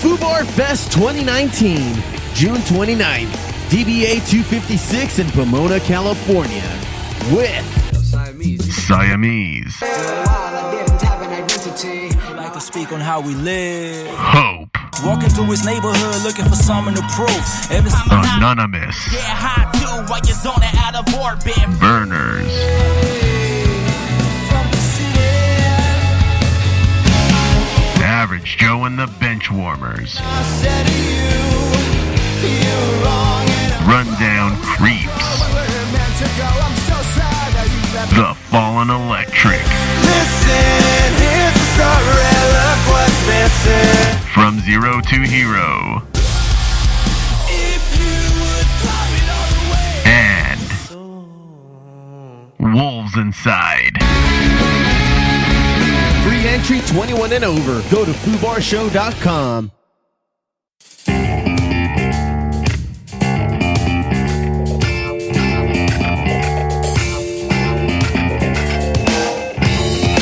FUBAR Fest 2019, June 29th, DBA 256 in Pomona, California, with Siamese. I'd like to speak on how we live. Hope. Walking through his neighborhood looking for someone to prove. Anonymous. Get high too while you're zoning out of orbit. Burners. From the city. Average Joe and the Benchwarmers. I said to you, you're wrong. Rundown Creeps. The Fallen Electric. Listen, here's the story, look what's missing. From Zero to Hero. If you would climb it all the way. And Wolves Inside. Free entry 21 and over. Go to FUBARShow.com.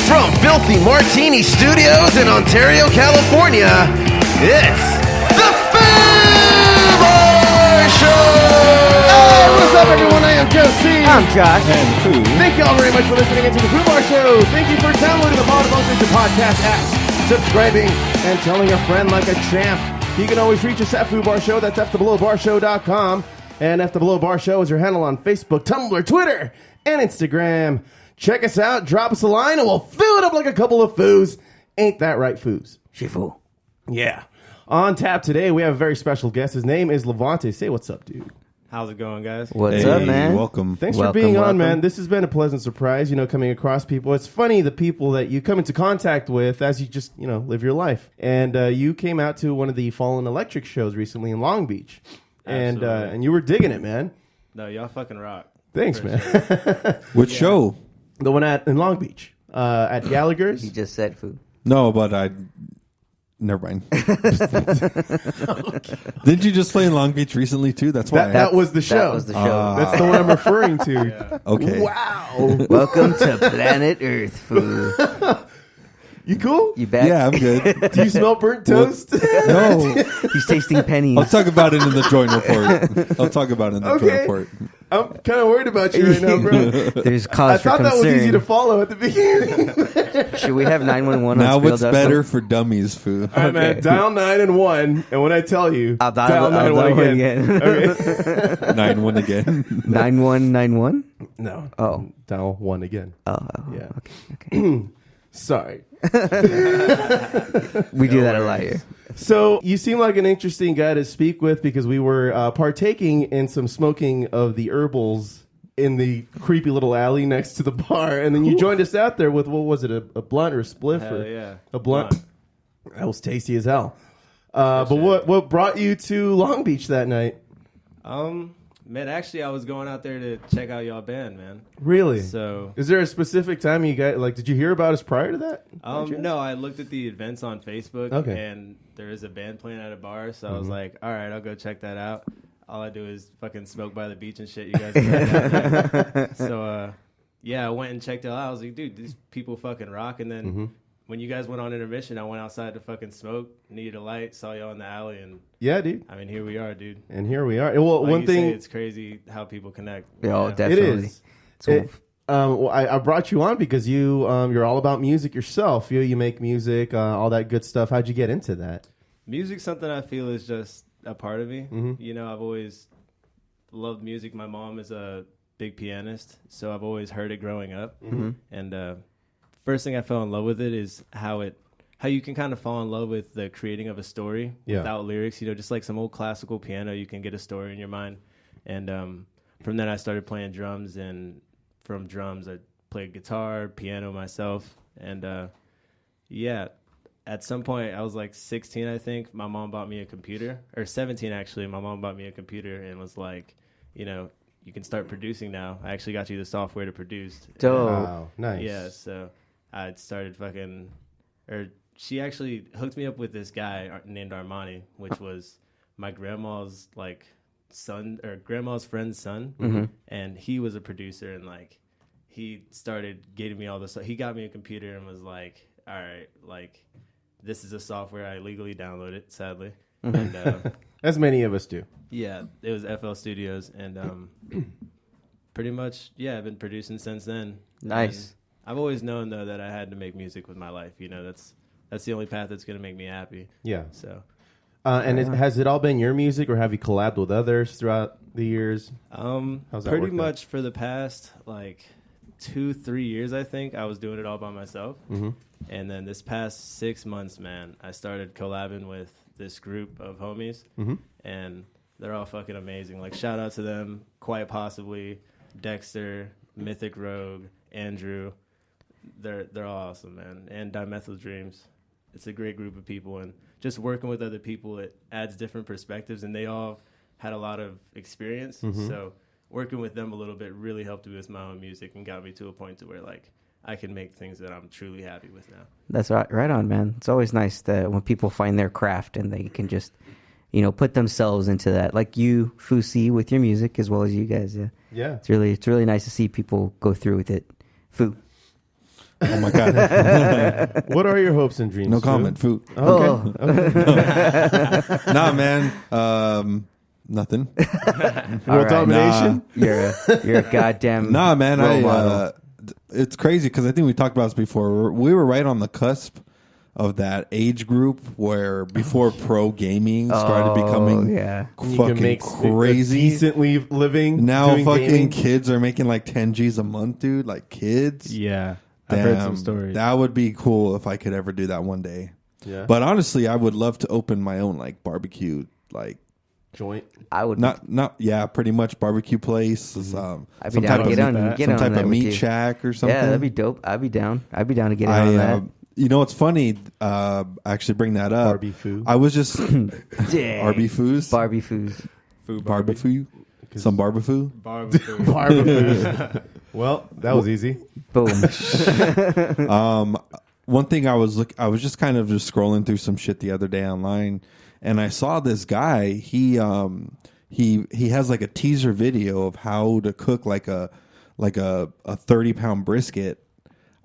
From Filthy Martini Studios in Ontario, California, it's the FUBAR Show! Hey, what's up, everyone? I am Josie. I'm Josh. And Pooh. Thank you all very much for listening into the FUBAR Show. Thank you for downloading the Bottom Major podcast apps, subscribing, and telling a friend like a champ. You can always reach us at FUBAR Show. That's FTheBelowBarShow.com. And F The Below Bar Show is your handle on Facebook, Tumblr, Twitter, and Instagram. Check us out, drop us a line, and we'll fill it up like a couple of foos. Ain't that right, foos? Shifu. Yeah. On tap today, we have a very special guest. His name is LaVonte. Say what's up, dude. How's it going, guys? What's up, man? Welcome. Thanks for being on, man. This has been a pleasant surprise, coming across people. It's funny, the people that you come into contact with as you just, live your life. And you came out to one of the Fallen Electric shows recently in Long Beach. And you were digging it, man. No, y'all fucking rock. Thanks, man. Sure. What show? The one in Long Beach. At Gallagher's. He just said food. No, but never mind. Didn't you just play in Long Beach recently, too? That's why. That was the show. That was the show. That's the one I'm referring to. Yeah. Okay. Wow. Welcome to planet Earth, food. You cool? You back? Yeah, I'm good. Do you smell burnt toast? No. He's tasting pennies. I'll talk about it in the joint report. Joint report. I'm kind of worried about you right now, bro. There's I cause for thought that was concern. easy to follow at the beginning. Should we have 911 Now on what's Spilled Up? better for dummies, food? All right, man. Dial 9 and 1, and when I tell you, I'll dial 911 again. Okay. 9-1 again. 9191? No. Oh. Dial 1 again. Oh. Yeah. Okay. Sorry. We do that a lot here. So you seem like an interesting guy to speak with because we were partaking in some smoking of the herbals in the creepy little alley next to the bar, and then you joined us out there with, what was it, a blunt or a spliff? Hell or yeah. A blunt. That was tasty as hell. But what brought you to Long Beach that night? Man, actually, I was going out there to check out y'all band, man. Really? So, is there a specific time you got, did you hear about us prior to that? no, I looked at the events on Facebook, Okay. and there is a band playing at a bar, so I was like, all right, I'll go check that out. All I do is fucking smoke by the beach and shit. You guys do that. So, yeah, I went and checked it out. I was like, dude, these people fucking rock. And then when you guys went on intermission, I went outside to fucking smoke, needed a light, saw y'all in the alley, and yeah, dude. I mean, here we are, dude. And here we are. Well, Like one you thing, say, it's crazy how people connect. Oh, Yeah. definitely. it is. I brought you on because you're all about music yourself. You make music, all that good stuff. How'd you get into that? Music's something I feel is just a part of me. I've always loved music. My mom is a big pianist, so I've always heard it growing up. And first thing I fell in love with it is how you can kind of fall in love with the creating of a story without lyrics. Just like some old classical piano, you can get a story in your mind. And from then I started playing drums, and from drums I played guitar, piano myself. And at some point I was like 16, I think. My mom bought me a computer, or 17 actually. My mom bought me a computer and was like, you can start producing now. I actually got you the software to produce. Dope. Wow, nice. Yeah, so I started she actually hooked me up with this guy named Armani, which was my grandma's son, or grandma's friend's son. And he was a producer, and he started getting me all this. He got me a computer and was like, all right, this is a software I legally downloaded, sadly. And As many of us do. yeah, it was FL Studios, and pretty much, yeah, I've been producing since then. Nice. And I've always known though that I had to make music with my life. You know, that's the only path that's gonna make me happy. Yeah. So. Has it all been your music, or have you collabed with others throughout the years? How's that Pretty worked out? much for the past like 2-3 years, I think I was doing it all by myself. Mm-hmm. And then this past 6 months, man, I started collabing with this group of homies, Mm-hmm. and they're all fucking amazing. Like, shout out to them, Quite Possibly, Dexter, Mythic Rogue, Andrew. They're all awesome, man. And Dimethyl Dreams. It's a great group of people, and just working with other people, it adds different perspectives, and they all had a lot of experience. Mm-hmm. So working with them a little bit really helped me with my own music and got me to a point to where, like, I can make things that I'm truly happy with now. That's right on, man. It's always nice that when people find their craft and they can just, put themselves into that. Like you, Foosy, with your music, as well as you guys. Yeah. Yeah. It's really nice to see people go through with it. Foo. Oh my god. What are your hopes and dreams? No Stu? comment. Food. Oh. Nah, man. Nothing. World All right. domination? You're a goddamn Nah, man. role model. It's crazy because I think we talked about this before. We were right on the cusp of that age group where before pro gaming started becoming yeah. You fucking can make crazy. decently living. Now doing fucking gaming. kids are making like 10 G's a month, dude. Like kids. Yeah. I've heard some Damn, stories. That would be cool if I could ever do that one day. Yeah. But honestly, I would love to open my own like barbecue, like Joint. I would pretty much barbecue place. I'd be Some down type to of get on some type that of with meat you. shack or something. Yeah, that'd be dope. I'd be down to get in on that. You know what's funny? I actually bring that up. Bar-B-Foos. I was just Dang. Bar-B-Foos. Bar-B-Foos. Bar-B-Foo. Some Bar-B-Foo. Bar-B-Foos. Well, that was easy. Boom. One thing I was just kind of just scrolling through some shit the other day online, and I saw this guy. He has like a teaser video of how to cook like a 30-pound brisket.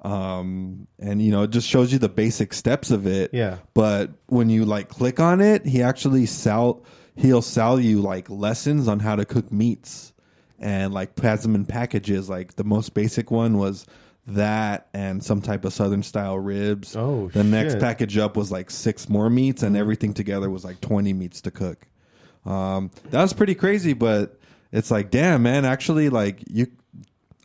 And it just shows you the basic steps of it. Yeah. But when you like click on it, he'll sell you like lessons on how to cook meats, and like has them in packages. Like the most basic one was that and some type of Southern style ribs. Oh, the next shit. package up was like 6 more meats, and everything together was like 20 meats to cook. That was pretty crazy, but it's like, damn, man, actually, like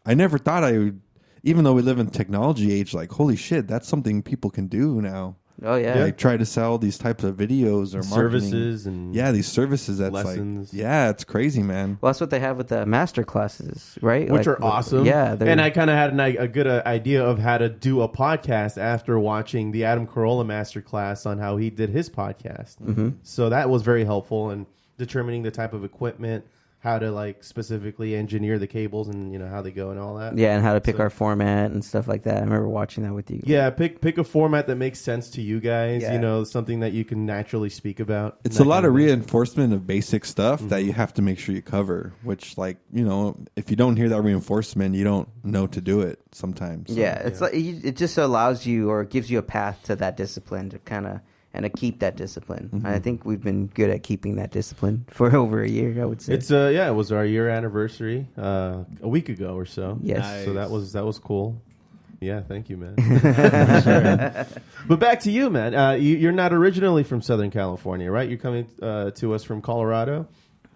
I never thought I would, even though we live in technology age, like, holy shit, that's something people can do now. Oh yeah. Like try to sell these types of videos or marketing. Services and these services. That's lessons. like, yeah, it's crazy, man. Well, that's what they have with the master classes, right? Which Like, are awesome. Yeah. And I kind of had a good idea of how to do a podcast after watching the Adam Carolla masterclass on how he did his podcast. Mm-hmm. So that was very helpful in determining the type of equipment, how to like specifically engineer the cables and how they go and all that. Yeah, and how to pick our format and stuff like that. I remember watching that with you. Yeah, pick a format that makes sense to you guys. Yeah. Something that you can naturally speak about. It's a lot of reinforcement of basic stuff that you have to make sure you cover, which, like, if you don't hear that reinforcement, you don't know to do it sometimes. So. Yeah, it's like it just allows you or gives you a path to that discipline to kind of and to keep that discipline. Mm-hmm. I think we've been good at keeping that discipline for over a year, I would say. It's it was our year anniversary a week ago or so. Yes. Nice. So that was cool. Yeah, thank you, man. But back to you, man. You're not originally from Southern California, right? You're coming to us from Colorado.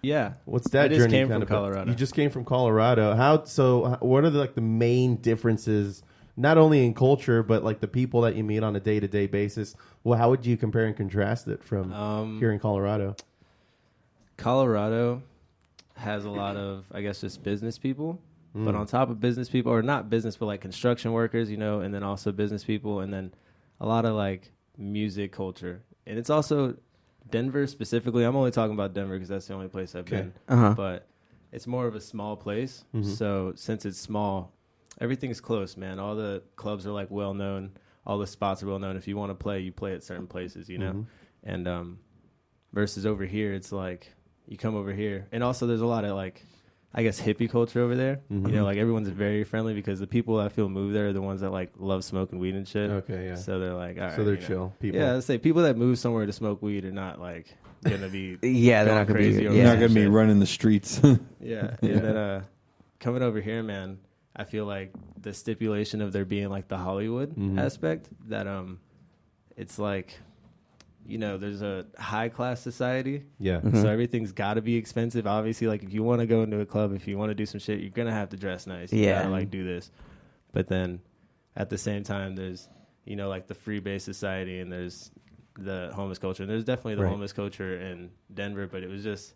Yeah. What's that I just journey came kind from of Colorado. You just came from Colorado. What are the main differences, not only in culture, but like the people that you meet on a day-to-day basis? Well, how would you compare and contrast it from here in Colorado? Colorado has a lot of, I guess, just business people. But on top of business people, or not business, but like construction workers, and then also business people, and then a lot of like music culture. And it's also Denver specifically. I'm only talking about Denver because that's the only place I've been. Uh-huh. But it's more of a small place. So since it's small, everything's close, man. All the clubs are like well known. All the spots are well known. If you want to play, you play at certain places, And versus over here, it's like you come over here, and also there's a lot of like I guess, hippie culture over there. Mhm. You know, like everyone's very friendly because the people I feel move there are the ones that like love smoking weed and shit. Okay, yeah. So they're like, all right. So they're you know. chill people. Yeah, I'd say people that move somewhere to smoke weed are not like gonna be. Yeah, they're going not gonna be. crazy over Yeah. You're some not gonna be shit. running the streets. Yeah, and then coming over here, man, I feel like the stipulation of there being like the Hollywood aspect that it's like, you know, there's a high class society. Yeah. So everything's got to be expensive. Obviously, like if you want to go into a club, if you want to do some shit, you're gonna have to dress nice. You Yeah. gotta like do this. But then at the same time, there's, you know, like the free base society, and there's the homeless culture. And there's definitely the Right. homeless culture in Denver, but it was just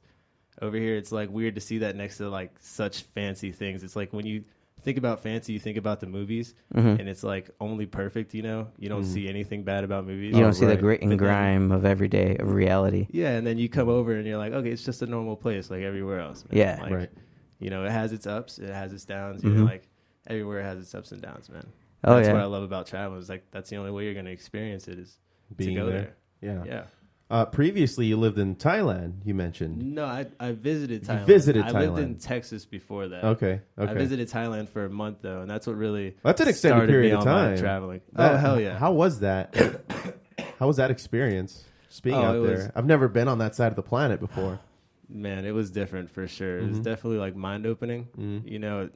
over here. It's like weird to see that next to like such fancy things. It's like when you think about fancy, you think about the movies, and it's like only perfect. You know, you don't see anything bad about movies. You don't see the right. grit and But then- grime of everyday of reality. Yeah, and then you come over and you're like, okay, it's just a normal place like everywhere else. Man. Yeah. Like, Right. You know, it has its ups, it has its downs. You know, like everywhere has its ups and downs, man. Oh, That's yeah. what I love about travel. Is like that's the only way you're going to experience it is Being to go there. there. Yeah. Yeah. Previously, you lived in Thailand. You mentioned. No, I visited Thailand. visited I lived in Thailand. Texas before that. Okay. I Okay. visited Thailand for a month though, and that's what really That's an extended started period me of on my time. traveling. Oh hell yeah! How was that? How was that experience? Just being Oh, out it there. was- I've never been on that side of the planet before. Man, it was different for sure. It was definitely like mind opening. You know, it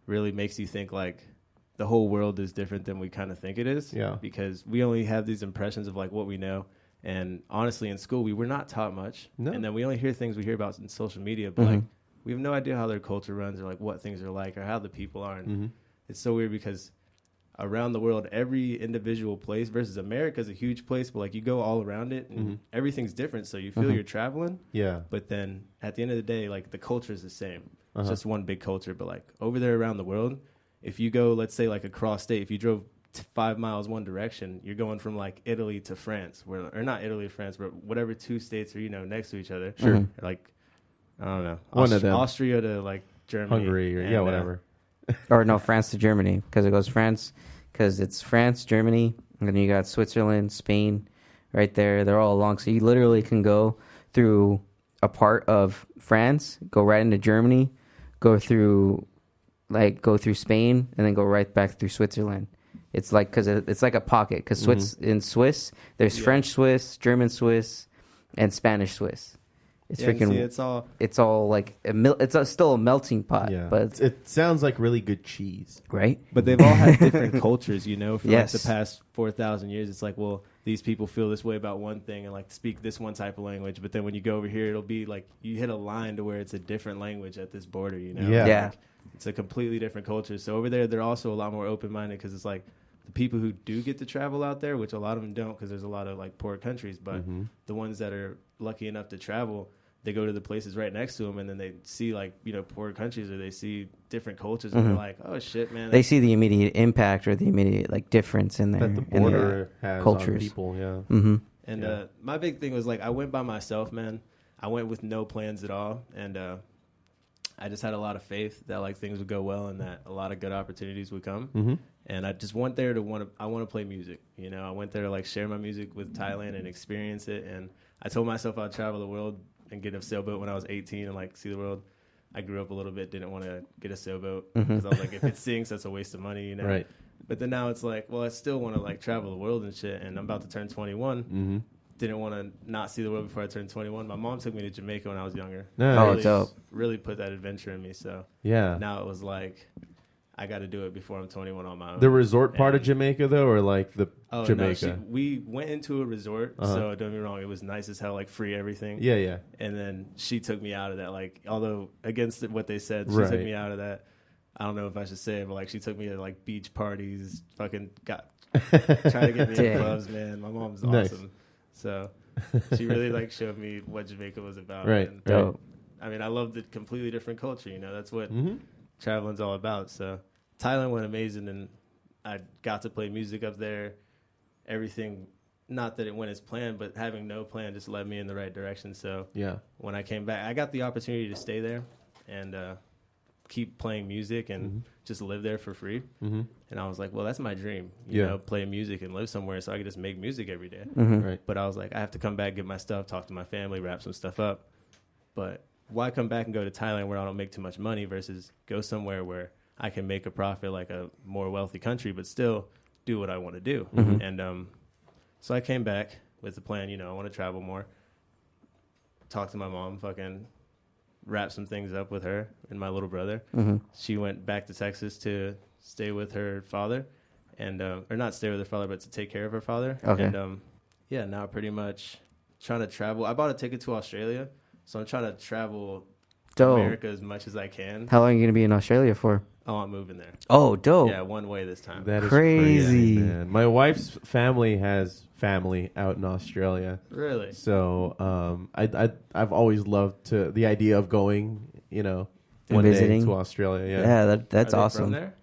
really makes you think like the whole world is different than we kind of think it is. Yeah. Because we only have these impressions of like what we know. And honestly, in school, we were not taught much. No. And then we only hear things we hear about in social media, but like we have no idea how their culture runs or like what things are like or how the people are. And it's so weird because around the world, every individual place versus America is a huge place, but like you go all around it and everything's different. So you feel you're traveling. Yeah. But then at the end of the day, like the culture is the same. It's just one big culture. But like over there around the world, if you go, let's say like across state, if you drove 5 miles one direction, you're going from like Italy to France, or not Italy to France, but whatever two states are, you know, next to each other. Sure. Like, I don't know. One of them. Austria to like Germany. Hungary or and, whatever. Or no, France to Germany, because it goes France, because it's France, Germany, and then you got Switzerland, Spain, right there. They're all along, so you literally can go through a part of France, go right into Germany, go through Spain, and then go right back through Switzerland. It's like because it's like a pocket. Because in Swiss, there's French Swiss, German Swiss, and Spanish Swiss. It's Yeah, freaking. see, it's all like still a melting pot. Yeah. But It sounds like really good cheese. right. But they've all had different cultures, you know, for Yes. like the past 4,000 years. It's like, well, these people feel this way about one thing and like speak this one type of language. But then when you go over here, it'll be like you hit a line to where it's a different language at this border, you know? Yeah. Yeah. Like, it's a completely different culture. So over there, they're also a lot more open-minded because it's like the people who do get to travel out there, which a lot of them don't because there's a lot of like poor countries, but the ones that are lucky enough to travel, they go to the places right next to them and then they see like, you know, poor countries or they see different cultures and they're like, oh shit, man. They see the immediate impact or the immediate like difference in their That the in their border has on cultures. people, yeah. And my big thing was like I went by myself, man. I went with no plans at all, and I just had a lot of faith that like things would go well and that a lot of good opportunities would come. And I just went there to want to play music. You know, I went there to like share my music with Thailand and experience it. And I told myself I'd travel the world and get a sailboat when I was 18 and like see the world. I grew up a little bit, didn't want to get a sailboat because I was like, if it sinks, that's a waste of money, you know. Right. But then now it's like, well, I still want to like travel the world and shit. And I'm about to turn 21. Didn't want to not see the world before I turned 21. My mom took me to Jamaica when I was younger. Nice. Oh, really, dope. really put that adventure in me. So Yeah. now it was like, I got to do it before I'm 21 on my own. The resort part of And- Jamaica, though, or like the Oh, Jamaica? no, we went into a resort, so don't get me wrong, it was nice as hell, like free everything. Yeah, yeah. And then she took me out of that, like, although against what they said, she Right. took me out of that. I don't know if I should say it, but like she took me to like beach parties, fucking trying to get me in Dang. clubs, man. My mom's Nice. awesome. So she really like showed me what Jamaica was about. Right. And, Dope. I mean, I love the completely different culture, you know, that's what traveling's all about. So Thailand went amazing and I got to play music up there. Everything, not that it went as planned, but having no plan just led me in the right direction. So Yeah. when I came back, I got the opportunity to stay there and keep playing music and just live there for free. And I was like, well, that's my dream, you Yeah. know, play music and live somewhere so I could just make music every day. Right. But I was like, I have to come back, get my stuff, talk to my family, wrap some stuff up. But why come back and go to Thailand where I don't make too much money versus go somewhere where I can make a profit like a more wealthy country, but still do what I want to do. And so I came back with the plan, I want to travel more. Talked to my mom, fucking wrap some things up with her and my little brother. She went back to Texas to stay with her father, and or not stay with her father, but to take care of her father. Okay. And now pretty much trying to travel. I bought a ticket to Australia, so I'm trying to travel Dope. America as much as I can. How long are you going to be in Australia for? Oh, I'm moving there. Oh, dope. Yeah, one way this time. That is Crazy. man. My wife's family has family out in Australia. Really? So I've always loved the idea of going, one visiting? day to Australia. Yeah, that's Are they awesome. from there?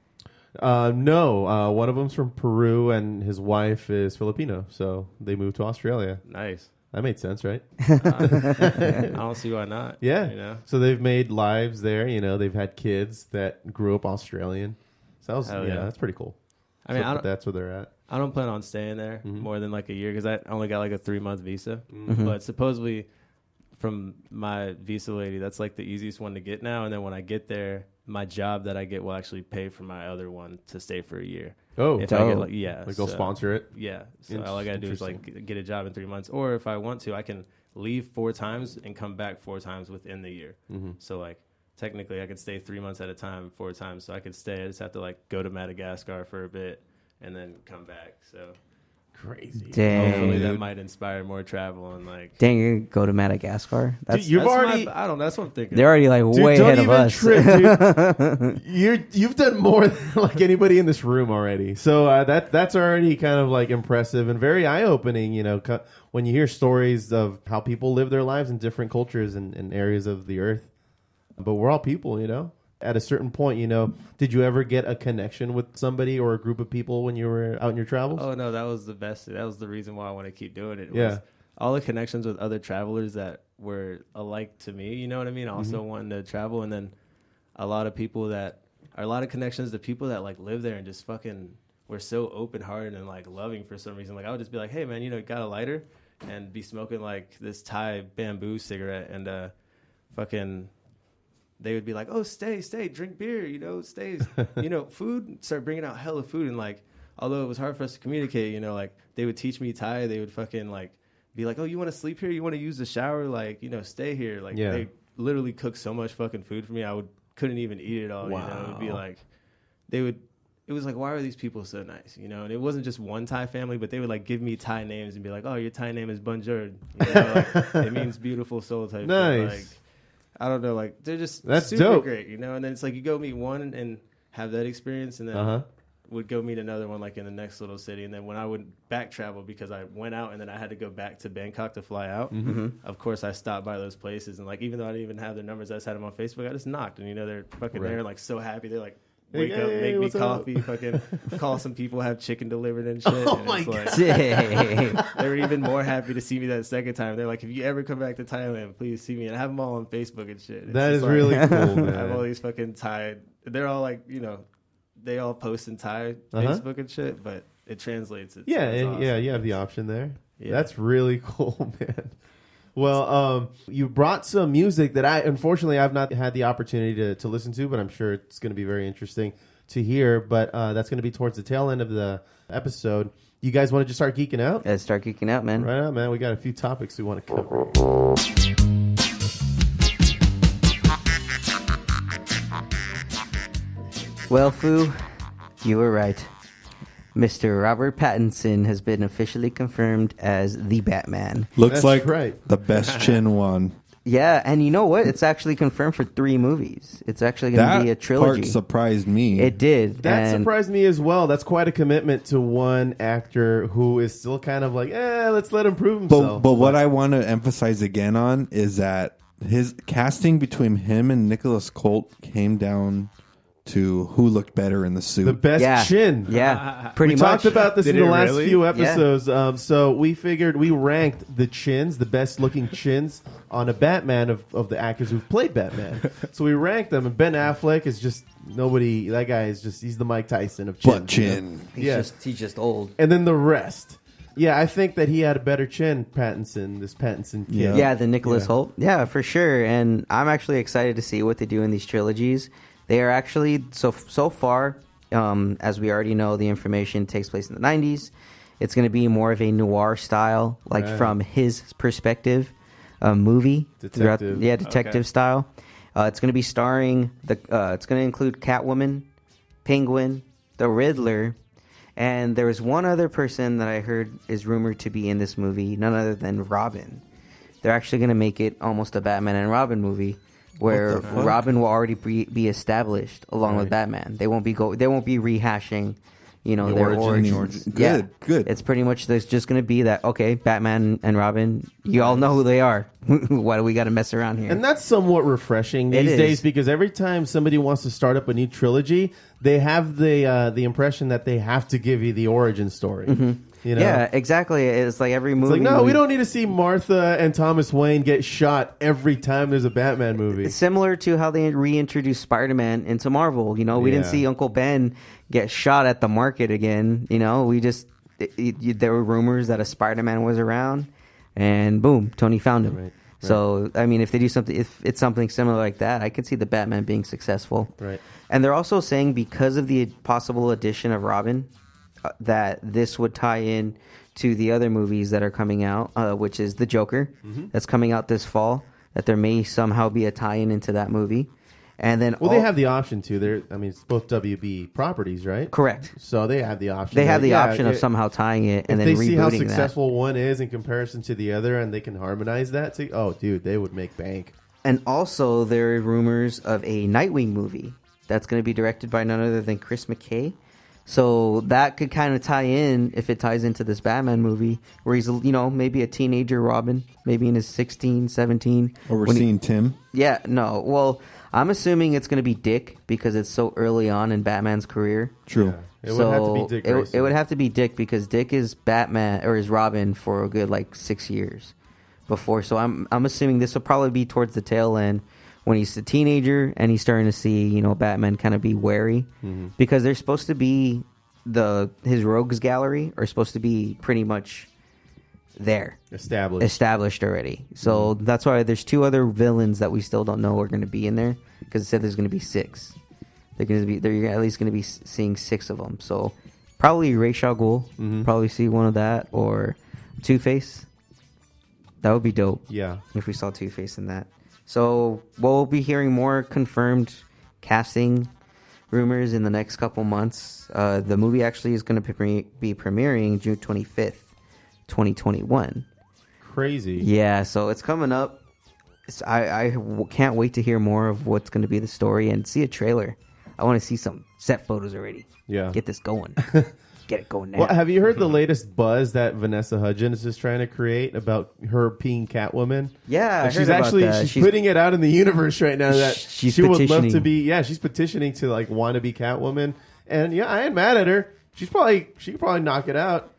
No, one of them's from Peru and his wife is Filipino. So they moved to Australia. Nice. That made sense, right? I don't see why not. Yeah. So they've made lives there. They've had kids that grew up Australian. So that was, Hell yeah. that's pretty cool. I mean, So that's where they're at. I don't plan on staying there more than like a year because I only got like a 3-month visa. Mm-hmm. But supposedly from my visa lady, that's like the easiest one to get now. And then when I get there, my job that I get will actually pay for my other one to stay for a year. Oh, If I get like they'll sponsor it. Yeah. So all I got to do is like get a job in 3 months. Or if I want to, I can leave 4 times and come back 4 times within the year. So like technically I could stay 3 months at a time, 4 times. So I could stay. I just have to like go to Madagascar for a bit and then come back. So Crazy. hopefully Dang. that might inspire more travel and like. Dang, you go to Madagascar? That's, You've That's already. I don't know. That's what I'm thinking. they're already like way don't ahead of even us. trip, dude. You've done more than like anybody in this room already. So that's already kind of like impressive and very eye opening. When you hear stories of how people live their lives in different cultures and areas of the earth. But we're all people. At a certain point, did you ever get a connection with somebody or a group of people when you were out in your travels? Oh no, that was the best. That was the reason why I want to keep doing it. Yeah. Was all the connections with other travelers that were alike to me. You know what I mean? Also wanting to travel, and then a lot of connections to people that like live there and just fucking were so open hearted and like loving for some reason. Like I would just be like, hey man, got a lighter, and be smoking like this Thai bamboo cigarette, and fucking. They would be like, oh, stay, drink beer, stay. Food, start bringing out hella food. And, like, although it was hard for us to communicate, like, they would teach me Thai. They would fucking, like, be like, oh, you want to sleep here? You want to use the shower? Like, stay here. Like, they literally cook so much fucking food for me. Couldn't even eat it all, It would be like, it was like, why are these people so nice, And it wasn't just one Thai family, but they would, like, give me Thai names and be like, oh, your Thai name is Bonjour. It means beautiful soul type. Nice. Like, I don't know, like they're just That's super dope. great, And then it's like you go meet one and have that experience, and then would go meet another one like in the next little city. And then when I would back travel because I went out and then I had to go back to Bangkok to fly out, of course I stopped by those places and like even though I didn't even have their numbers, I just had them on Facebook. I just knocked and they're fucking there like so happy. They're like wake up, make me coffee, fucking call some people, have chicken delivered and shit. Oh and my it's like, Dang. they were even more happy to see me that second time. They're like, if you ever come back to Thailand, please see me. And I have them all on Facebook and shit. That is like, really cool, I have all man. these fucking Thai. They're all like, they all post in Thai Facebook and shit, but it translates. It's awesome. You have the option there. Yeah. That's really cool, man. Well, you brought some music that unfortunately I've not had the opportunity to listen to, but I'm sure it's going to be very interesting to hear. But that's going to be towards the tail end of the episode. You guys want to just start geeking out? Let's start geeking out, man. Right on, man. We got a few topics we want to cover. Well, Foo, you were right. Mr. Robert Pattinson has been officially confirmed as the Batman. Looks That's like right. the best chin one. Yeah, and you know what? It's actually confirmed for 3 movies. It's actually going to be a trilogy. Part surprised me. It did. That and surprised me as well. That's quite a commitment to one actor who is still kind of like, let's let him prove himself. But what I want to emphasize again on is that his casting between him and Nicholas Colt came down to who looked better in the suit. The best chin. Yeah, pretty We much. talked about this in Did the it last really? few episodes. So we figured we ranked the chins, the best looking chins on a Batman of the actors who've played Batman. So we ranked them, and Ben Affleck is just nobody. That guy is just, he's the Mike Tyson of chins. Butt chin. He's just old. And then the rest. Yeah, I think that he had a better chin, Pattinson, this Pattinson kid. Yeah, the Nicholas Hoult. Yeah, for sure. And I'm actually excited to see what they do in these trilogies. They are actually, so far, as we already know, the information takes place in the 90s. It's going to be more of a noir style, like from his perspective, movie. Detective. Detective style. It's going to be starring, it's going to include Catwoman, Penguin, the Riddler, and there was one other person that I heard is rumored to be in this movie, none other than Robin. They're actually going to make it almost a Batman and Robin movie, where Robin will already be established along with Batman. They won't be rehashing, their origins. Good. It's pretty much there's just going to be that. Okay, Batman and Robin. You all know who they are. Why do we got to mess around here? And that's somewhat refreshing these days because every time somebody wants to start up a new trilogy, they have the impression that they have to give you the origin story. Mm-hmm. Yeah, exactly. It's like every movie. It's like, no, we don't need to see Martha and Thomas Wayne get shot every time there's a Batman movie. It's similar to how they reintroduced Spiderman into Marvel. We didn't see Uncle Ben get shot at the market again. We just there were rumors that a Spider-Man was around, and boom, Tony found him. Right. So I mean, if they do something, if it's something similar like that, I could see the Batman being successful. Right. And they're also saying because of the possible addition of Robin, that this would tie in to the other movies that are coming out, which is The Joker, that's coming out this fall. That there may somehow be a tie-in into that movie. And then, they have the option to. It's both WB properties, right? Correct. So they have the option. They have the option of somehow tying it and then rebooting that. If they see how successful one is in comparison to the other, and they can harmonize that, they would make bank. And also, there are rumors of a Nightwing movie that's going to be directed by none other than Chris McKay. So that could kind of tie in, if it ties into this Batman movie, where he's, maybe a teenager Robin, maybe in his 16, 17. Overseeing Tim? Yeah, no. Well, I'm assuming it's going to be Dick because it's so early on in Batman's career. True. Yeah. It would have to be Dick Grayson. It would have to be Dick because Dick is Batman, or is Robin for a good, 6 years before. So I'm assuming this will probably be towards the tail end, when he's a teenager and he's starting to see, Batman kind of be wary, because they're supposed to be his rogues gallery are supposed to be pretty much there, established already. So that's why there's 2 other villains that we still don't know are going to be in there, because it said there's going to be 6. They're at least going to be seeing 6 of them. So probably Ra's al Ghul, probably see one of that, or Two-Face. That would be dope. Yeah, if we saw Two-Face in that. So we'll be hearing more confirmed casting rumors in the next couple months. The movie actually is going to be premiering June 25th, 2021. Crazy. Yeah, so it's coming up. I can't wait to hear more of what's going to be the story and see a trailer. I want to see some set photos already. Yeah. Get this going. Get it going now. Well, have you heard the latest buzz that Vanessa Hudgens is trying to create about her being Catwoman? Yeah, I she's heard about that. She's putting it out in the universe right now that she would love to be. Yeah, she's petitioning to want to be Catwoman, and I ain't mad at her. She could probably knock it out.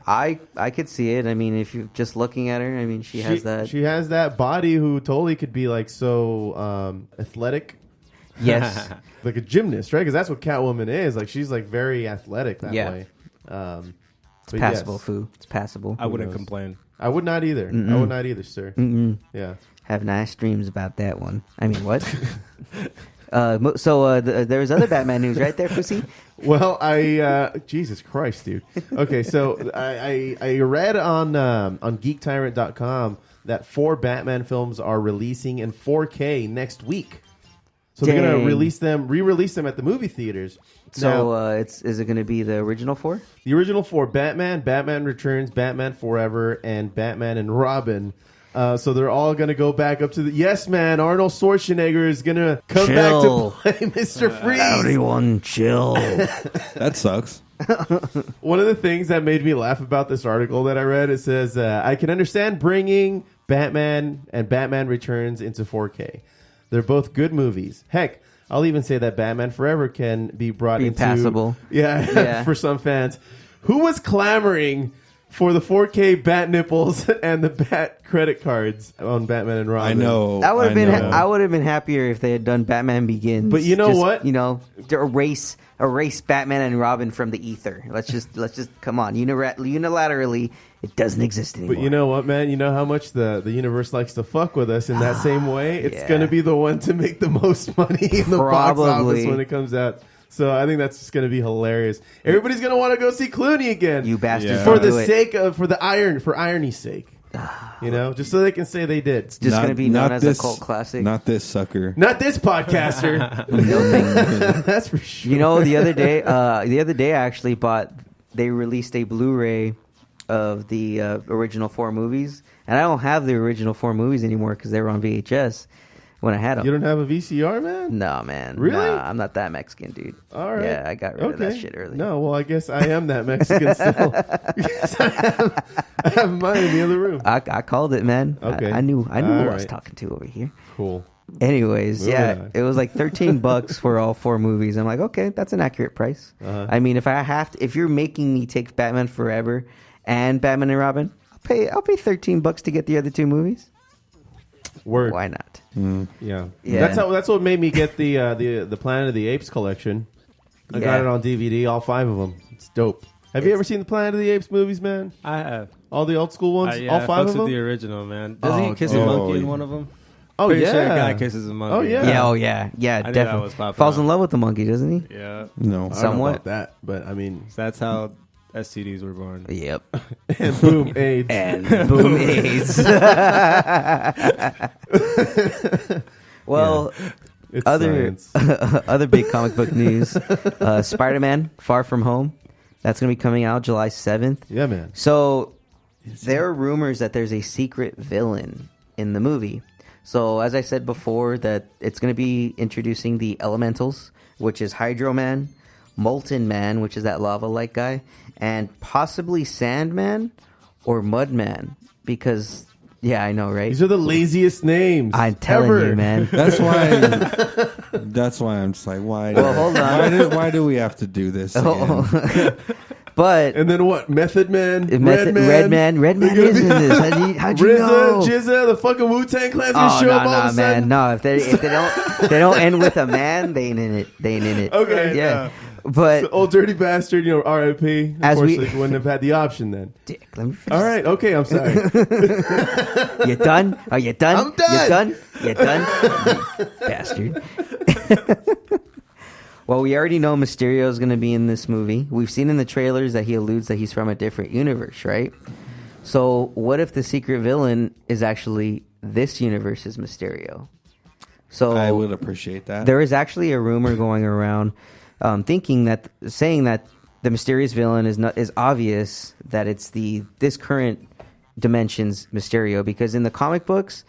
I could see it. I mean, if you're just looking at her, she has that. She has that body who totally could be so athletic. Yes. Like a gymnast, right? Because that's what Catwoman is. She's very athletic that way. It's passable, Foo. It's passable. I wouldn't complain. I would not either. Mm-mm. I would not either, sir. Mm-mm. Yeah. Have nice dreams about that one. What? There was other Batman news right there, Pussy. Well, Jesus Christ, dude. Okay, so I read on GeekTyrant.com that 4 Batman films are releasing in 4K next week. So they're going to re-release them at the movie theaters. So is it going to be the original 4? The original 4: Batman, Batman Returns, Batman Forever, and Batman and Robin. So they're all going to go back up to the... Yes, man, Arnold Schwarzenegger is going to come back to play Mr. Freeze. Everyone chill. That sucks. One of the things that made me laugh about this article that I read, it says, I can understand bringing Batman and Batman Returns into 4K. They're both good movies. Heck, I'll even say that Batman Forever can be brought into... passable. Yeah, for some fans. Who was clamoring for the 4K bat nipples and the bat credit cards on Batman and Robin. I know. I would have been. know. I would have been happier if they had done Batman Begins. But you know what? You know, to erase Batman and Robin from the ether. Let's just come on. Unilaterally, it doesn't exist anymore. But you know what, man? You know how much the universe likes to fuck with us in that same way? It's Yeah. going to be the one to make the most money in the box office Probably. when it comes out. So I think that's just going to be hilarious. Everybody's going to want to go see Clooney again. You bastards! Yeah. For don't do the it. sake of, for irony's sake. You know, just so they can say they did. It's just going to be known as a cult classic. Not this sucker. Not this podcaster. That's for sure. You know, the other day, I actually bought. They released a Blu-ray of the original 4 movies, and I don't have the original 4 movies anymore because they were on VHS when I had them. You don't have a VCR, man? No, man. Really? Nah, I'm not that Mexican, dude. All right. Yeah, I got rid of that shit early. No, well, I guess I am that Mexican still. Because I have mine in the other room. I called it, man. Okay. I knew who I was right. talking to over here. Cool. Anyways, Moving yeah, on. it was like $13 for all 4 movies. I'm like, okay, that's an accurate price. I mean, if you're making me take Batman Forever and Batman and Robin, I'll pay $13 to get the other 2 movies. Word. Why not? Yeah. Yeah. That's what made me get the Planet of the Apes collection. I got Yeah. it on DVD, all 5 of them. It's dope. Have you ever seen the Planet of the Apes movies, man? I have. All the old school ones? Yeah, all I 5 fucks of them? with the original, man. Doesn't Oh, he kiss dude. a monkey in one of them? Oh, Pretty yeah. sure a guy kisses a monkey. Oh, yeah. Yeah, oh yeah, yeah, I knew that definitely. was popping Falls up. in love with the monkey, doesn't he? Yeah. No. I don't know Somewhat. about that, but I mean, So that's how STDs were born. Yep. and boom, AIDS. And boom, AIDS. Well, It's other science. other big comic book news: Spider-Man: Far From Home. That's going to be coming out July 7th. Yeah, man. So there are rumors that there's a secret villain in the movie. So as I said before, that it's going to be introducing the elementals, which is Hydro Man, Molten Man, which is that lava-like guy, and possibly Sandman or Mudman. Because, yeah, I know, right? These are the laziest names. I'm telling ever. you, man. That's why. That's why I'm just like, why? Well, hold on. Why do we have to do this? Again? But And then what? Method Man? Red Man is in this. How'd you RZA, know? Jizza, the fucking Wu-Tang Clan's gonna Oh show no, up all of a man! sudden? No, if they don't end with a man, they ain't in it. They ain't in it. Okay, yeah. But The old dirty bastard, you know, R.I.P. Of As course, we- they wouldn't have had the option then. Dick, let me finish. All right, okay, I'm sorry. You done? Are you done? I'm done. You done? You bastard. Well, we already know Mysterio is going to be in this movie. We've seen in the trailers that he alludes that he's from a different universe, right? So what if the secret villain is actually this universe's Mysterio? So I would appreciate that. there is actually a rumor going around saying that the mysterious villain is obvious that it's this current dimension's Mysterio, because in the comic books,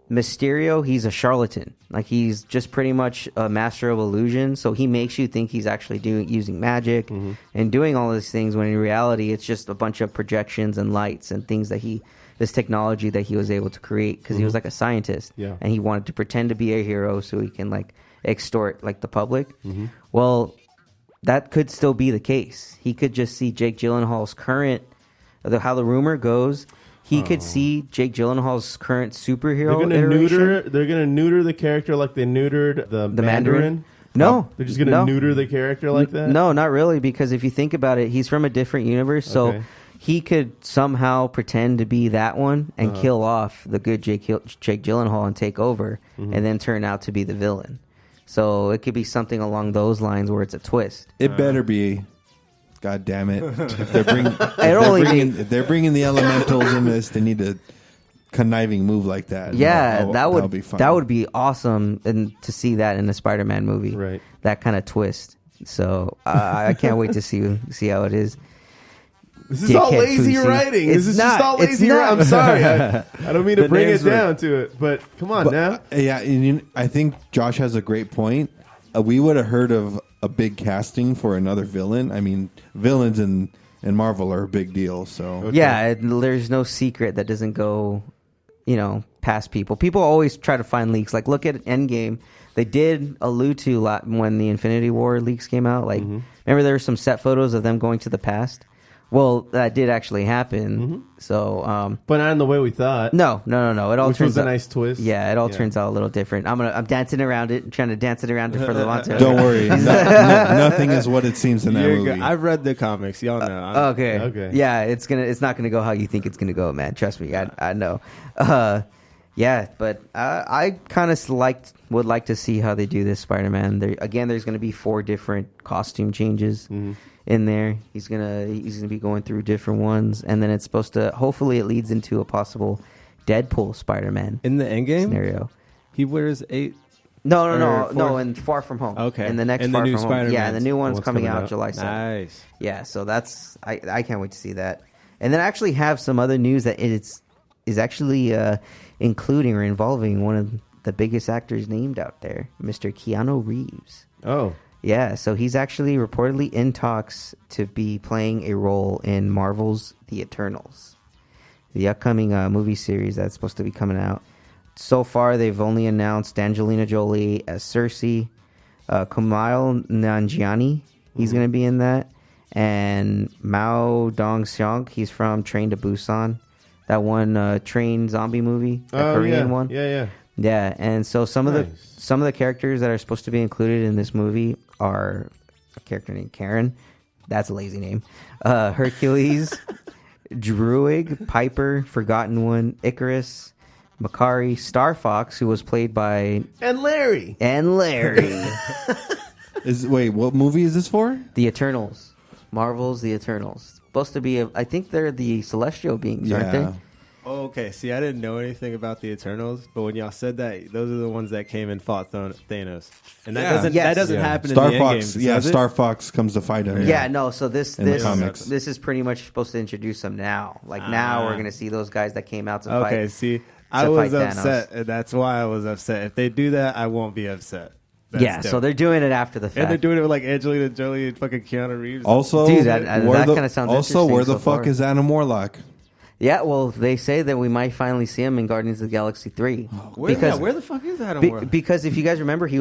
Mysterio, he's a charlatan. Like, he's just pretty much a master of illusion. So he makes you think he's actually using magic and doing all these things, when in reality, it's just a bunch of projections and lights and things that this technology that he was able to create, because he was like a scientist. Yeah. And he wanted to pretend to be a hero so he can like extort like the public. Well, that could still be the case. He could just see Jake Gyllenhaal's how the rumor goes, he could see Jake Gyllenhaal's current superhero They're gonna neuter the character like they neutered the Mandarin. No, They're just gonna neuter the character like that. No, not really, because if you think about it, he's from a different universe, so Okay. he could somehow pretend to be that one and kill off the good Jake Gyllenhaal and take over, and then turn out to be the villain. So it could be something along those lines where it's a twist. It better be. God damn it! If they're bringing the elementals in this, they need a conniving move like that. Yeah, that would be fun. That would be awesome, and to see that in a Spider-Man movie, Right. That kind of twist. So I can't wait to see how it is. This is all Dickhead lazy Fousey. writing. It's This is not. just all It's lazy not. writing. I'm sorry. I don't mean to The bring it names were- down to it, but come on now. Yeah, and I think Josh has a great point. We would have heard of a big casting for another villain. I mean, villains in Marvel are a big deal. So Yeah, there's no secret that doesn't go, past people. People always try to find leaks. Like, look at Endgame. They did allude to when the Infinity War leaks came out. Like, remember there were some set photos of them going to the past? Well, that did actually happen. So, but not in the way we thought. no. It all Which turns was a out nice twist. Yeah, it all turns out a little different. I'm dancing around it, trying to dance it around it for LaVonte. Don't worry, nothing is what it seems in that You're movie. good. I've read the comics. Y'all know. Okay. Yeah, it's not gonna go how you think it's gonna go, man. Trust me, I know. Yeah, but I kind of would like to see how they do this Spider-Man. There's going to be 4 different costume changes in there. He's gonna be going through different ones, and then it's supposed to. Hopefully, it leads into a possible Deadpool Spider-Man In the end game scenario. he wears 8. No, and Far From Home. Okay. And the next And the Far new From Home. Spider-Man. Yeah, and the new one's What's coming coming out out? July 7th. Nice. Yeah, so that's I can't wait to see that. And then I actually have some other news that is actually including or involving one of the biggest actors named out there, Mr. Keanu Reeves. Oh. Yeah, so he's actually reportedly in talks to be playing a role in Marvel's The Eternals, the upcoming movie series that's supposed to be coming out. So far, they've only announced Angelina Jolie as Cersei, Kumail Nanjiani, he's going to be in that, and Mao Dong-seok, he's from Train to Busan, that one train zombie movie, the Korean one. Yeah. Yeah, and so some of Nice. the characters that are supposed to be included in this movie are a character named Karen. That's a lazy name. Hercules, Druig, Piper, Forgotten One, Icarus, Makari, Star Fox, who was played by And Larry. Wait, what movie is this for? The Eternals. Marvel's The Eternals. Supposed to be, I think they're the celestial beings, aren't they? Oh, okay. See, I didn't know anything about the Eternals, but when y'all said that, those are the ones that came and fought Thanos, and that doesn't happen Star in the Fox. Endgame. Yeah, does it? Star Fox comes to fight him. Yeah, no. So this In the comics. is pretty much supposed to introduce them now. Like now, we're gonna see those guys that came out to fight. Okay, see, I to was fight upset, Thanos. and that's why I was upset. If they do that, I won't be upset. That's Yeah, so dope. they're doing it after the fact. and they're doing it with like Angelina Jolie and fucking Keanu Reeves. Also, Dude, that where kinda sounds also, interesting where the so fuck far. is Adam Warlock? Yeah, well, they say that we might finally see him in Guardians of the Galaxy 3. where the fuck is Adam Warlock? Because if you guys remember, he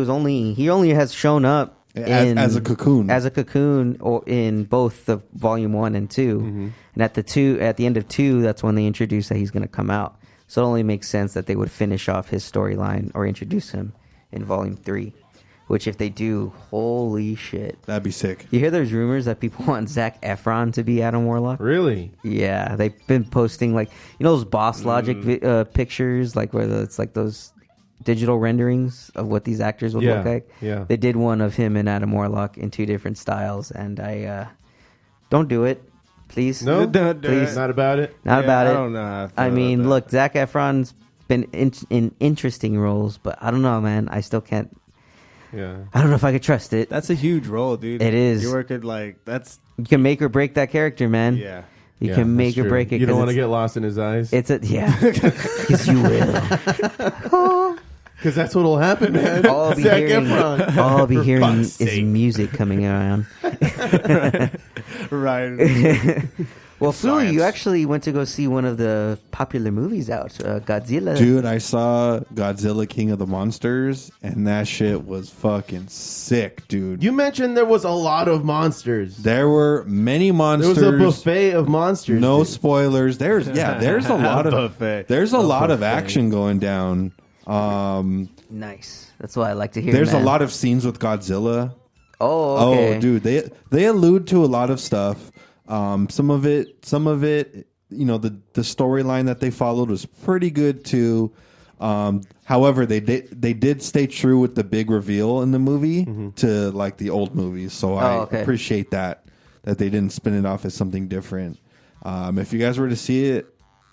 only has shown up As a cocoon. as a cocoon, or in both the volume 1 and 2. And at the end of 2, that's when they introduce that he's going to come out. So it only makes sense that they would finish off his storyline or introduce him in volume 3. Which, if they do, holy shit. That'd be sick. You hear there's rumors that people want Zac Efron to be Adam Warlock? Really? Yeah, they've been posting those Boss Logic pictures, like where it's like those digital renderings of what these actors would look like. Yeah. They did one of him and Adam Warlock in 2 different styles, and I don't do it, please. No? Don't do please, it. Not about it? not about I it. don't know how I feel I mean, about that. look, Zac Efron's been in interesting roles, but I don't know, man. I still can't. Yeah. I don't know if I could trust it. That's a huge role, dude. It is. You're working that's You can make or break that character, man. yeah. You can make or break it. You don't 'cause want to it's- get lost in his eyes? It's because you will. Because that's what'll happen, man. All I'll be Zac hearing, Efron. all I'll be For hearing fuck's is sake. music coming around. Right. Well, Flu, Science. you actually went to go see one of the popular movies out, Godzilla. Dude, I saw Godzilla King of the Monsters, and that shit was fucking sick, dude. You mentioned there was a lot of monsters. There were many There monsters. was a buffet of monsters. No dude. spoilers. There's a lot of Buffet. there's a lot of buffet. action going down. Nice. That's what I like to hear. There's man. a lot of scenes with Godzilla. Oh, okay. Oh, dude, they allude to a lot of stuff. Some of it, you know, the storyline that they followed was pretty good too. However, they did stay true with the big reveal in the movie to like the old movies. So I appreciate that they didn't spin it off as something different. If you guys were to see it,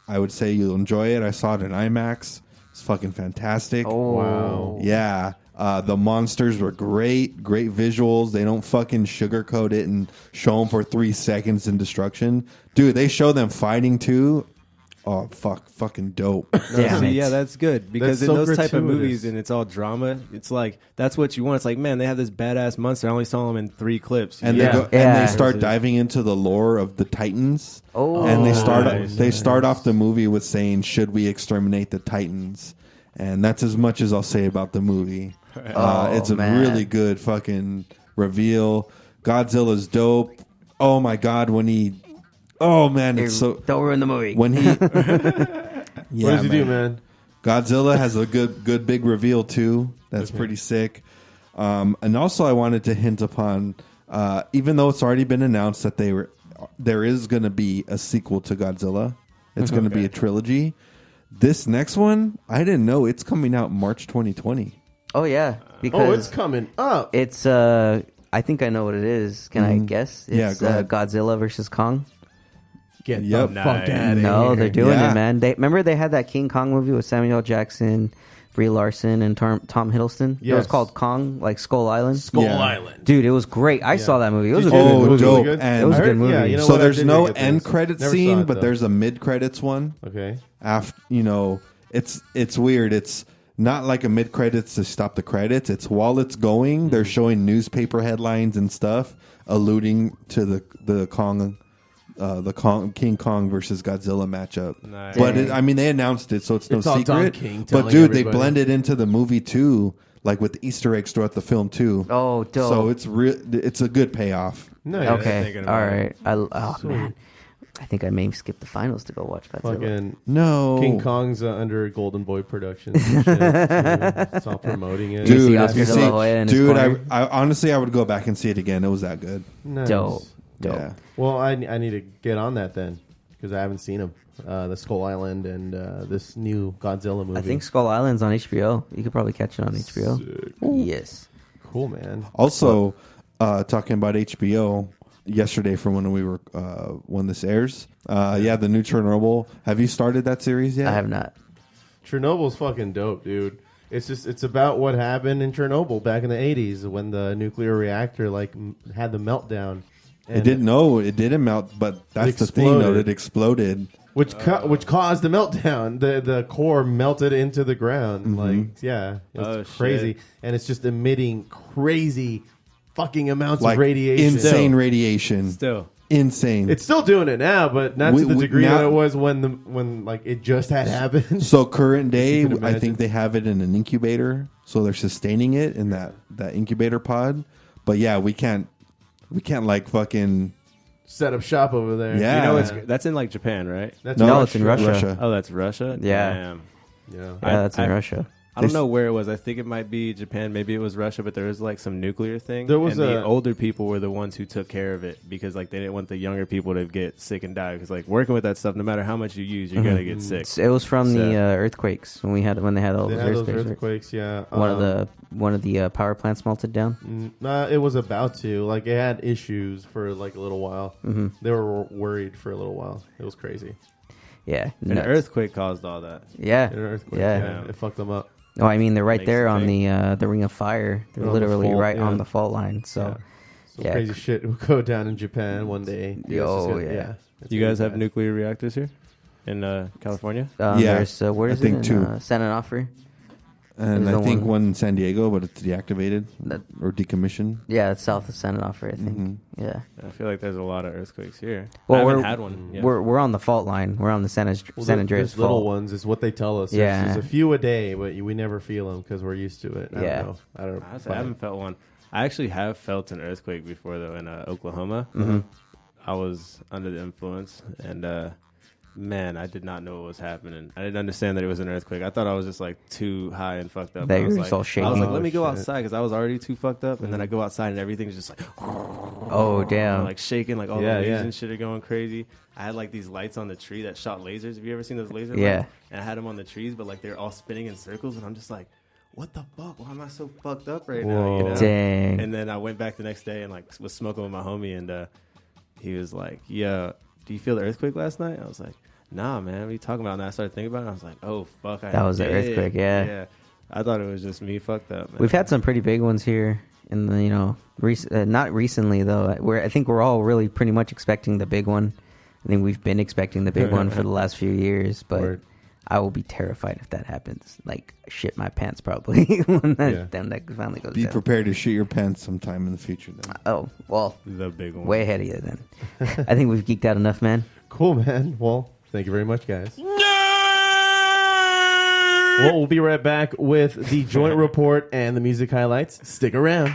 I would say you'll enjoy it. I saw it in IMAX. It's fucking fantastic. Oh, Wow. Yeah. The monsters were great visuals. They don't fucking sugarcoat it and show them for 3 seconds in destruction. Dude, they show them fighting too. Oh, fucking dope. Damn it. Yeah, that's good because That's in so those type of gratuitous. movies and it's all drama, it's like that's what you want. It's like, man, they have this badass monster. I only saw him in 3 clips. And Yeah. they Yeah. start diving into the lore of the Titans. Oh. And they Nice. start off the movie with saying, "Should we exterminate the Titans?" And that's as much as I'll say about the movie. It's a man. really good fucking reveal. Godzilla's dope. Oh my god, when he Oh man, it's so Don't ruin the movie. when he. What does he do, man? Godzilla has a good big reveal too. That's pretty sick. And also, I wanted to hint upon, even though it's already been announced that there is going to be a sequel to Godzilla. It's going to be a trilogy. This next one, I didn't know it's coming out March 2020. Oh yeah, because it's coming up. it's I think I know what it is. Can I guess? Yeah, It's go ahead. Godzilla versus Kong. Get Yep. the fuck out of No, here. they're doing Yeah. it, man. Remember they had that King Kong movie with Samuel L. Jackson, Brie Larson, and Tom Hiddleston. It was Yes. called Kong, like Skull Island. Skull Yeah. Island. Dude, it was great. I saw that movie. It was a Did you? good Oh, movie. dope. Good? And It was a I good heard- movie. Yeah, you know So what? I there's did no get this. end credit Never saw scene, it, but though. there's a mid credits one. Okay. After it's weird. It's not like a mid credits to stop the credits. It's while it's going, they're showing newspaper headlines and stuff alluding to the King Kong versus Godzilla matchup. Nice. But Dang. they announced it, so it's no It's all Don secret. King But telling dude, they everybody. blended into the movie too, like with Easter eggs throughout the film too. Oh, dope. So it's a good payoff. No. Okay, thinking all about it. right. Man, I think I may skip the finals to go watch Godzilla. Fucking No, King Kong's under Golden Boy Productions. And shit, too. It's all promoting it. You see dude. Oscar You de see, la Hoya in his dude, corner? I honestly I would go back and see it again. It was that good. Nice. Dope. Yeah. Well, I need to get on that then because I haven't seen them. The Skull Island and this new Godzilla movie. I think Skull Island's on HBO. You could probably catch it on HBO. Yes. cool, man. Also, talking about HBO yesterday from when we were when this airs. The new Chernobyl. Have you started that series yet? I have not. Chernobyl's fucking dope, dude. It's about what happened in Chernobyl back in the 80s when the nuclear reactor had the meltdown. It didn't melt, but that's the thing though. It exploded. Which caused the meltdown. The core melted into the ground. It was crazy. Shit. And it's just emitting crazy fucking amounts Like of radiation. insane radiation. Still. Insane. It's still doing it now, but not to the degree now- that it was when it just had happened. So current day, You can I imagine. think they have it in an incubator, so they're sustaining it in that incubator pod. But yeah, we can't like fucking Set up shop over there. Yeah. You know, that's in like Japan, right? That's No, it's in Russia. Oh, that's Russia? Yeah. Damn. Yeah. Yeah, that's in I- Russia. I don't know where it was. I think it might be Japan. Maybe it was Russia, but there was like some nuclear thing. There was and the a- older people were the ones who took care of it because like they didn't want the younger people to get sick and die. Because like working with that stuff, no matter how much you use, you're gonna get sick. It was from So- the earthquakes when they had all They those had those earthquakes. right? earthquakes, yeah. One of the power plants melted down. It was about to. Like, it had issues for like a little while. Mm-hmm. They were worried for a little while. It was crazy. Yeah, An nuts. earthquake caused all that. Yeah, An earthquake. yeah. Yeah. It fucked them up. No, I mean they're right Makes there you on think. the Ring of Fire. They're They're on the literally fault, right yeah. on the fault line. So, Some yeah. crazy shit will go down in Japan one day. Yo, It's yeah. It's You gonna guys be have bad. nuclear reactors here in California? Yeah, there's where I is think it? two. San Onofre. and There's I the think one- one in San Diego, but it's deactivated That- or decommissioned. Yeah, it's south of San Onofre, I think. Yeah. I feel like there's a lot of earthquakes here. Well, I we're haven't had one. yet. we're on the fault line. We're on the San Andreas There's little fault. ones is what they tell us. Yeah. There's a few a day, but we never feel them because we're used to it. Yeah. I don't know. I haven't felt one. I actually have felt an earthquake before though in Oklahoma. I was under the influence and man, I did not know what was happening. I didn't understand that it was an earthquake. I thought I was just like too high and fucked up. That I was you were like, all I was shaking. like, let me go Oh, shit. outside because I was already too fucked up, and then I go outside and everything's just like, Oh, damn. like shaking, like all Yeah, the leaves yeah. and shit are going crazy. I had like these lights on the tree that shot lasers. Have you ever seen those laser Yeah. lights? And I had them on the trees, but like they're all spinning in circles, and I'm just like, what the fuck? Why am I so fucked up right now? You Whoa. know? Dang. And then I went back the next day and like was smoking with my homie, and he was like, "Yeah, do you feel the earthquake last night?" I was like, "Nah, man. What are you talking about?" And I started thinking about it. And I was like, "Oh fuck, That was the did." earthquake, yeah. Yeah, I thought it was just me fucked up. Man. We've had some pretty big ones here in the, not recently though. I think we're all really pretty much expecting the big one. I think we've been expecting the big one for the last few years, but Word. I will be terrified if that happens. Like shit my pants probably when that finally goes Be down. prepared to shit your pants sometime in the future. Then. Oh, well, the big one. way ahead of you then. I think we've geeked out enough, man. Cool, man. Well, thank you very much, guys. Well, we'll be right back with the joint report and the music highlights. Stick around.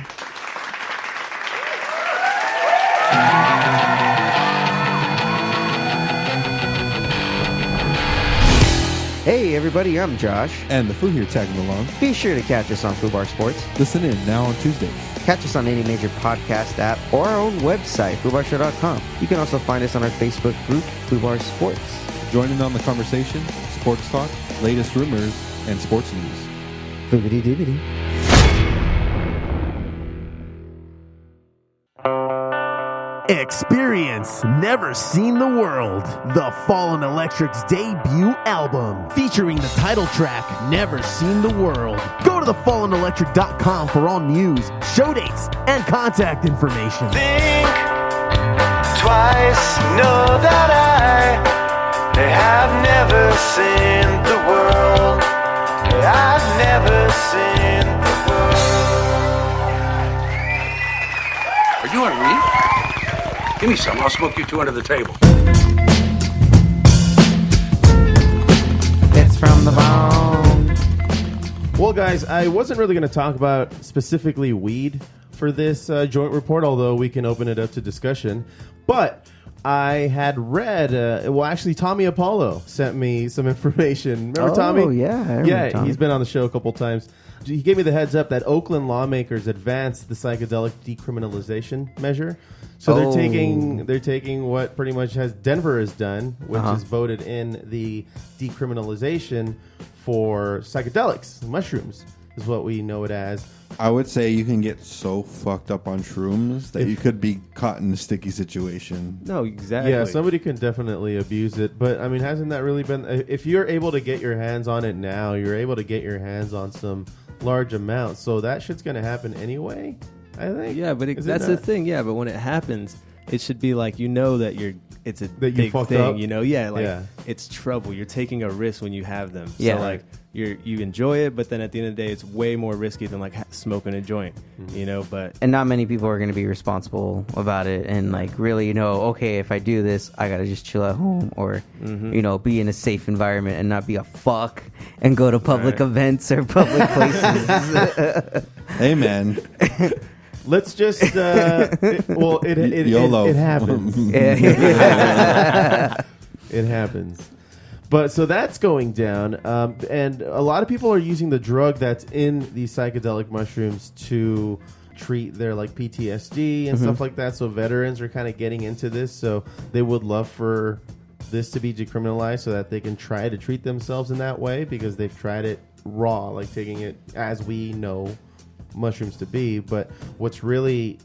Hey everybody, I'm Josh. And the Foo here tagging along. Be sure to catch us on Foo Sports. Listen in now on Tuesdays. Catch us on any major podcast app or our own website, FooBarShow.com. You can also find us on our Facebook group, Foo Sports. Join in on the conversation, sports talk, latest rumors, and sports news. Boogity doobity. Experience Never Seen the World, the Fallen Electric's debut album, featuring the title track, Never Seen the World. Go to thefallenelectric.com for all news, show dates, and contact information. Think twice, know that I have never seen the world. I've never seen the world. Are you on weed? Give me some. I'll smoke you two under the table. It's from the bone. Well, guys, I wasn't really going to talk about specifically weed for this joint report, although we can open it up to discussion. But I had read, actually, Tommy Apollo sent me some information. Remember Tommy? Oh, yeah. I remember Tommy. He's been on the show a couple times. He gave me the heads up that Oakland lawmakers advanced the psychedelic decriminalization measure. So they're taking what pretty much Denver has done, which is voted in the decriminalization for psychedelics. Mushrooms is what we know it as. I would say you can get so fucked up on shrooms that you could be caught in a sticky situation. No, exactly. Yeah, somebody can definitely abuse it. But, I mean, hasn't that really been... If you're able to get your hands on it now, you're able to get your hands on some large amounts. So that shit's going to happen anyway, I think. Yeah, but that's the thing. Yeah, but when it happens, it should be like, you know that it's a that big fucked thing. Up? You know, it's trouble. You're taking a risk when you have them. Yeah. So like you enjoy it, but then at the end of the day, it's way more risky than like smoking a joint. You know, but And not many people are going to be responsible about it and like really, okay, if I do this, I got to just chill at home or, be in a safe environment and not be a fuck and go to public events or public places. Hey, man. Let's just... YOLO. It happens. It happens. But so that's going down, and a lot of people are using the drug that's in these psychedelic mushrooms to treat their like PTSD and stuff like that. So veterans are kind of getting into this, so they would love for this to be decriminalized so that they can try to treat themselves in that way because they've tried it raw, like taking it as we know mushrooms to be. But what's really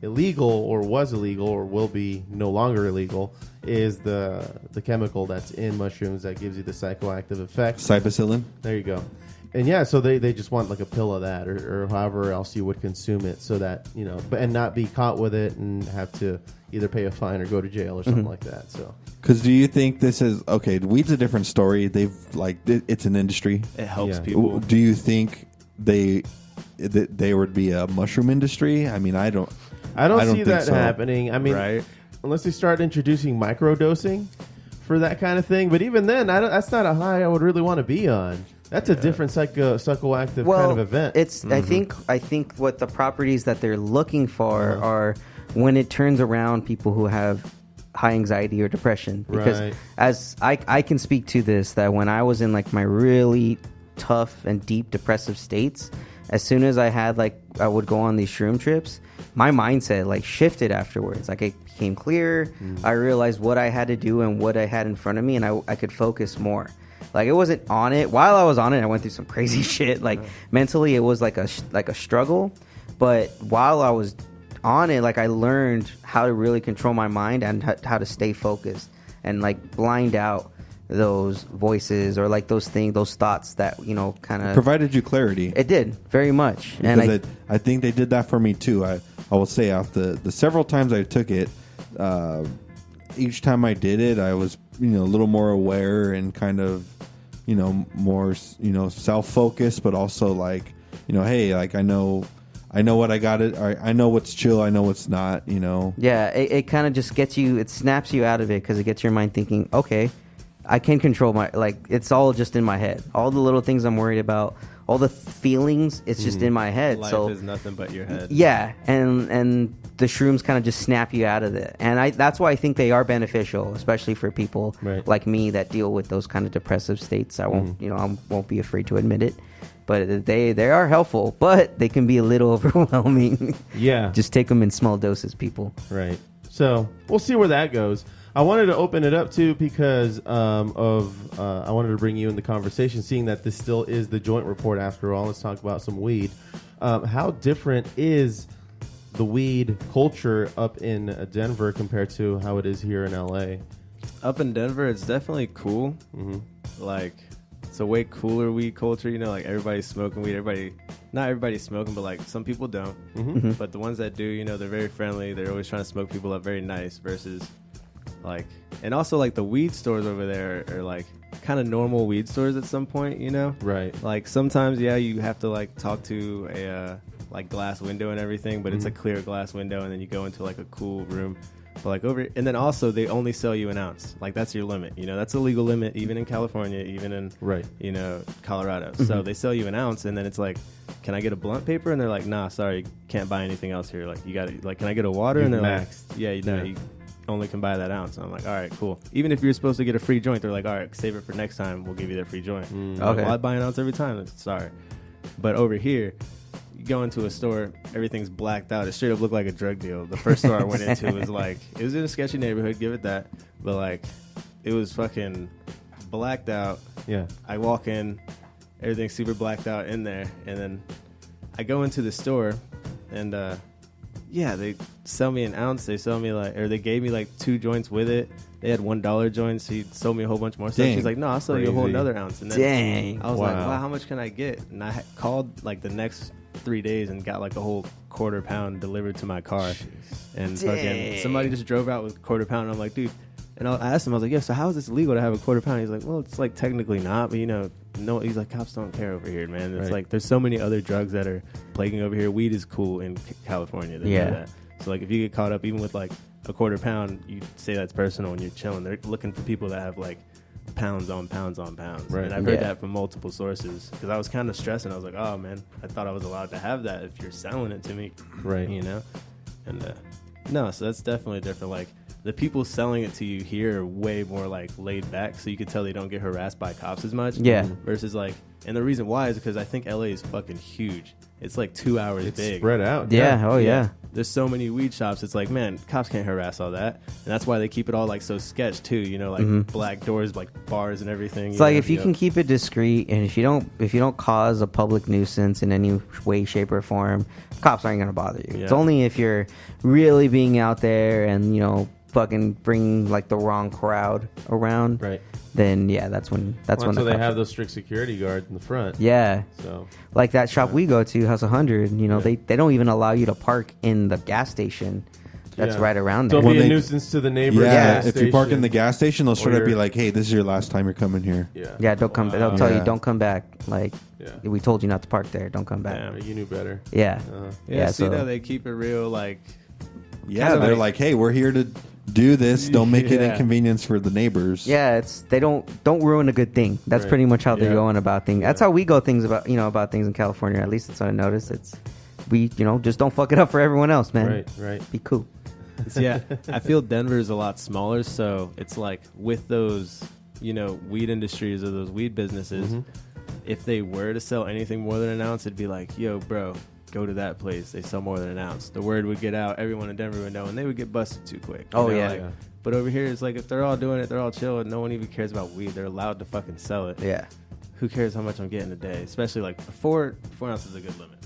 illegal or was illegal or will be no longer illegal is the chemical that's in mushrooms that gives you the psychoactive effect. Psilocybin. There you go. And yeah, so they just want like a pill of that or however else you would consume it so that, and not be caught with it and have to either pay a fine or go to jail or something like that. So, because do you think this is, okay, weed's a different story. It's an industry. it helps people. Do you think there would be a mushroom industry? I mean, I don't see think that so. happening. I mean, Right. Unless they start introducing microdosing for that kind of thing. But even then, that's not a high I would really want to be on. That's a different psychoactive kind of event. It's I think what the properties that they're looking for are when it turns around people who have high anxiety or depression. Because Right. as I can speak to this, that when I was in like my really tough and deep depressive states, as soon as I would go on these shroom trips, my mindset like shifted afterwards. Like it became clearer. I realized what I had to do and what I had in front of me, and I could focus more. Like it wasn't on it. While I was on it, I went through some crazy shit. Like mentally, it was like a struggle. But while I was on it, like I learned how to really control my mind and how to stay focused and like blind out those voices or like those thoughts that kind of Provided you clarity. It did very much, Because and I think they did that for me too. I will say after the several times I took it, each time I did it, I was a little more aware and kind of more self-focused, but also like hey, like I know what I got it. I know what's chill. I know what's not. Yeah, it kind of just gets you. It snaps you out of it because it gets your mind thinking, okay, I can control my, like, it's all just in my head. All the little things I'm worried about, all the feelings, it's just in my head. Life so is nothing but your head. Yeah, and the shrooms kind of just snap you out of it. And that's why I think they are beneficial, especially for people like me that deal with those kind of depressive states. I won't, I won't be afraid to admit it. But they are helpful, but they can be a little overwhelming. Yeah. Just take them in small doses, people. Right. So we'll see where that goes. I wanted to open it up too because I wanted to bring you in the conversation, seeing that this still is the joint report after all. Let's talk about some weed. How different is the weed culture up in Denver compared to how it is here in LA? Up in Denver, it's definitely cool. Like, it's a way cooler weed culture. You know, like everybody's smoking weed. Not everybody's smoking, but like some people don't. But the ones that do, you know, they're very friendly. They're always trying to smoke people up, very nice. Versus like, and also like the weed stores over there are like kind of normal weed stores at some point, you know? Right. Like sometimes, yeah, you have to like talk to a like glass window and everything, but it's a clear glass window, and then you go into like a cool room. But like and then also they only sell you an ounce. Like that's your limit, you know? That's a legal limit, even in California, even in you know, Colorado. So they sell you an ounce, and then it's like, can I get a blunt paper? And they're like, nah, sorry, can't buy anything else here. Like you got to, like, can I get a water? You've and they're maxed. like, you only can buy that ounce. And I'm like, all right, cool. Even if you're supposed to get a free joint, they're like, all right, save it for next time. We'll give you that free joint. Okay. Like, well, I buy an ounce every time. Sorry. But over here, you go into a store, everything's blacked out. It straight up looked like a drug deal. The first store I went into was like, it was in a sketchy neighborhood, give it that. But like, it was fucking blacked out. Yeah. I walk in, everything's super blacked out in there. And then I go into the store, and yeah, they sell me an ounce. They sell me they gave me like 2 joints with it. They had $1 joints. He sold me a whole bunch more stuff. She's like, no, I'll sell you a whole another ounce. And then I was like, wow, how much can I get? And I called like the next 3 days and got like a whole quarter pound delivered to my car. And fucking somebody just drove out with a quarter pound. And I'm like, dude. And I asked him, I was like, yeah, so how is this legal to have a quarter pound? He's like, well, it's like technically not, but you know, no. He's like, cops don't care over here, man. It's like there's so many other drugs that are plaguing over here. Weed is cool in California. They do that. So like if you get caught up even with like a quarter pound, you say that's personal and you're chilling. They're looking for people that have like pounds on pounds on pounds. Right. And I've heard that from multiple sources because I was kind of stressing. I was like, oh man, I thought I was allowed to have that if you're selling it to me. Right. You know? And no, so that's definitely different. Like the people selling it to you here are way more like laid back, so you can tell they don't get harassed by cops as much. Yeah. Versus like, and the reason why is because I think LA is fucking huge. It's like 2 hours big. Spread out. Yeah. Oh yeah. There's so many weed shops. It's like, man, cops can't harass all that, and that's why they keep it all like so sketch too. You know, like black doors, like bars and everything. It's like if you can keep it discreet, and if you don't cause a public nuisance in any way, shape, or form, cops aren't gonna bother you. Yeah. It's only if you're really being out there and fucking bring like the wrong crowd around, right? Then that's when so they have those strict security guards in the front. Yeah. So like that shop we go to, House 100. They don't even allow you to park in the gas station. That's right around there. So it'll be a nuisance to the neighbors. Yeah, if you park in the gas station, they'll straight up be like, "Hey, this is your last time you're coming here." Yeah. Don't come. They'll tell you, "Don't come back." Like, we told you not to park there. Don't come back. Damn, you knew better. Yeah. See, they keep it real. Like, they're like, "Hey, we're here to do this. Don't make it inconvenience for the neighbors." Yeah, they don't ruin a good thing. That's pretty much how they're going about things. That's how we go things about things in California. At least that's what I noticed. It's we just don't fuck it up for everyone else, man. Right. Be cool. Yeah, I feel Denver is a lot smaller, so it's like with those weed industries or those weed businesses, if they were to sell anything more than an ounce, it'd be like, yo, bro, go to that place. They sell more than an ounce. The word would get out. Everyone in Denver would know, and they would get busted too quick. But over here, it's like if they're all doing it, they're all chill, and no one even cares about weed. They're allowed to fucking sell it. Yeah. Who cares how much I'm getting a day? Especially like 4 ounces is a good limit.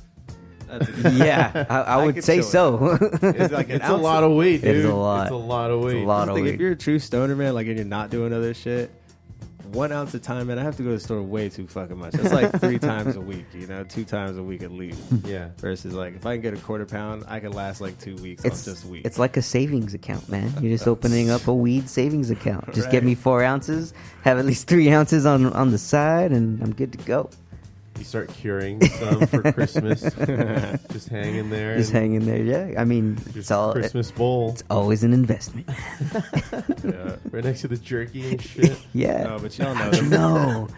Yeah, I would say so. It's like it's a lot of weed, dude. It's a lot. It's a lot of weed. It's a lot of weed. If you're a true stoner, man, like, and you're not doing other shit, 1 ounce at a time, man, I have to go to the store way too fucking much. That's like 3 times a week, 2 times a week at least. Yeah. Versus like if I can get a quarter pound, I can last like 2 weeks on just weed. It's like a savings account, man. You're just opening up a weed savings account. Just get me 4 ounces, have at least 3 ounces on the side, and I'm good to go. You start curing some for Christmas. Just hanging there. Just hanging there. Yeah, I mean, it's all Christmas bowl. It's always an investment. Yeah, right next to the jerky and shit. Yeah. No, but y'all know. No.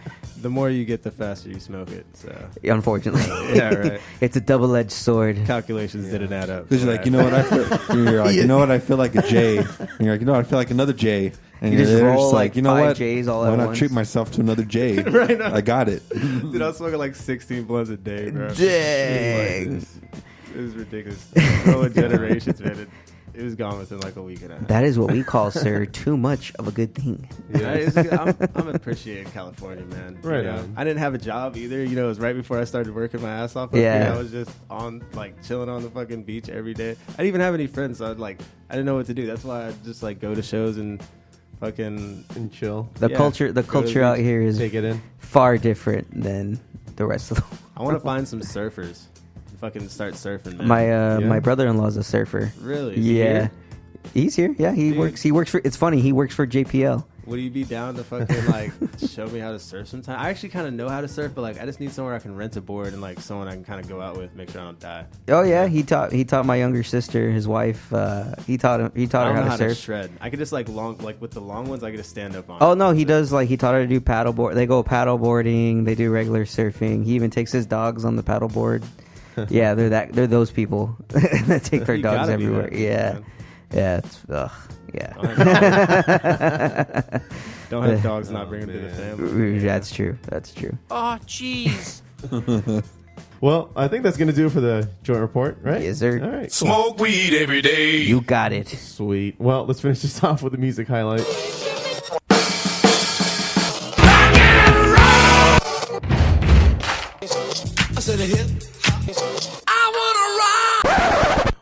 The more you get, the faster you smoke it. So Unfortunately. yeah, right. It's a double-edged sword. Calculations didn't add up. Because you're like, you know what I feel? You're like, you know what I feel like a J. And you're like, you know what I feel like another J. And You you're just there roll, like, you know 5 what? Js all Why at not once? treat myself to another J? Right now. I got it. Dude, I was smoking like 16 blunts a day, bro. Dang. It was ridiculous. Rolling generations, man. It was gone within like a week and a half. That is what we call, sir, too much of a good thing. Yeah, it's good. I'm appreciating California, man. Right You know? on. I didn't have a job either. You know, it was right before I started working my ass off. Yeah. I was just on, like, chilling on the fucking beach every day. I didn't even have any friends, so I didn't know what to do. That's why I just, like, go to shows and fucking... And chill. The Yeah. culture Go to the out beach, here is Take it in. far different than the rest of the world. I want to find some surfers. Fucking start surfing, man. My brother-in-law is a surfer. Really? Is he Yeah. here? He's here. Yeah, he Dude. works for it's funny, he works for JPL. Would you be down to fucking like show me how to surf sometime? I actually kind of know how to surf, but like I just need somewhere I can rent a board and like someone I can kind of go out with, make sure I don't die. Oh yeah, he taught my younger sister, his wife, he taught I her don't know how how to to surf. shred. I could just like with the long ones, I could just stand up on. Oh no, he does he taught her to do paddleboard. They go paddleboarding, they do regular surfing. He even takes his dogs on the paddleboard. Yeah, they're those people that take their You dogs gotta be everywhere. that, Yeah. man. Yeah, it's yeah. Don't have dogs, not bring them to the family. That's true. That's true. Oh, jeez. Well, I think that's going to do it for the joint report, right? Yes, sir. All right. Cool. Smoke weed every day. You got it. Sweet. Well, let's finish this off with the music highlight.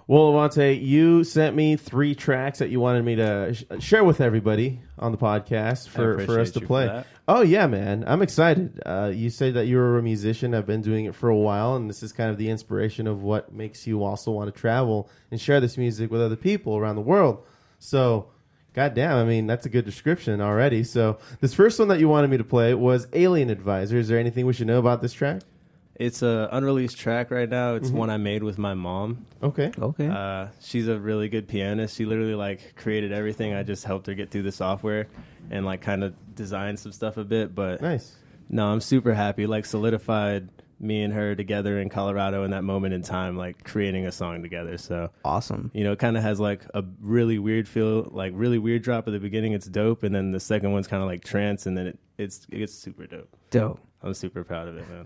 Well, LaVonte, you sent me 3 tracks that you wanted me to share with everybody on the podcast for us appreciate to you play. for that. Oh, yeah, man. I'm excited. You said that you were a musician. I've been doing it for a while, and this is kind of the inspiration of what makes you also want to travel and share this music with other people around the world. So, goddamn, I mean, that's a good description already. So, this first one that you wanted me to play was Alien Advisor. Is there anything we should know about this track? It's a unreleased track right now. It's one I made with my mom. Okay. Okay. She's a really good pianist. She literally like created everything. I just helped her get through the software and like kind of design some stuff a bit. But Nice. no, I'm super happy. Like solidified me and her together in Colorado in that moment in time, like creating a song together. So Awesome. you know, it kind of has like a really weird feel, like really weird drop at the beginning. It's dope, and then the second one's kind of like trance, and then it gets super dope. Dope. I'm super proud of it, man.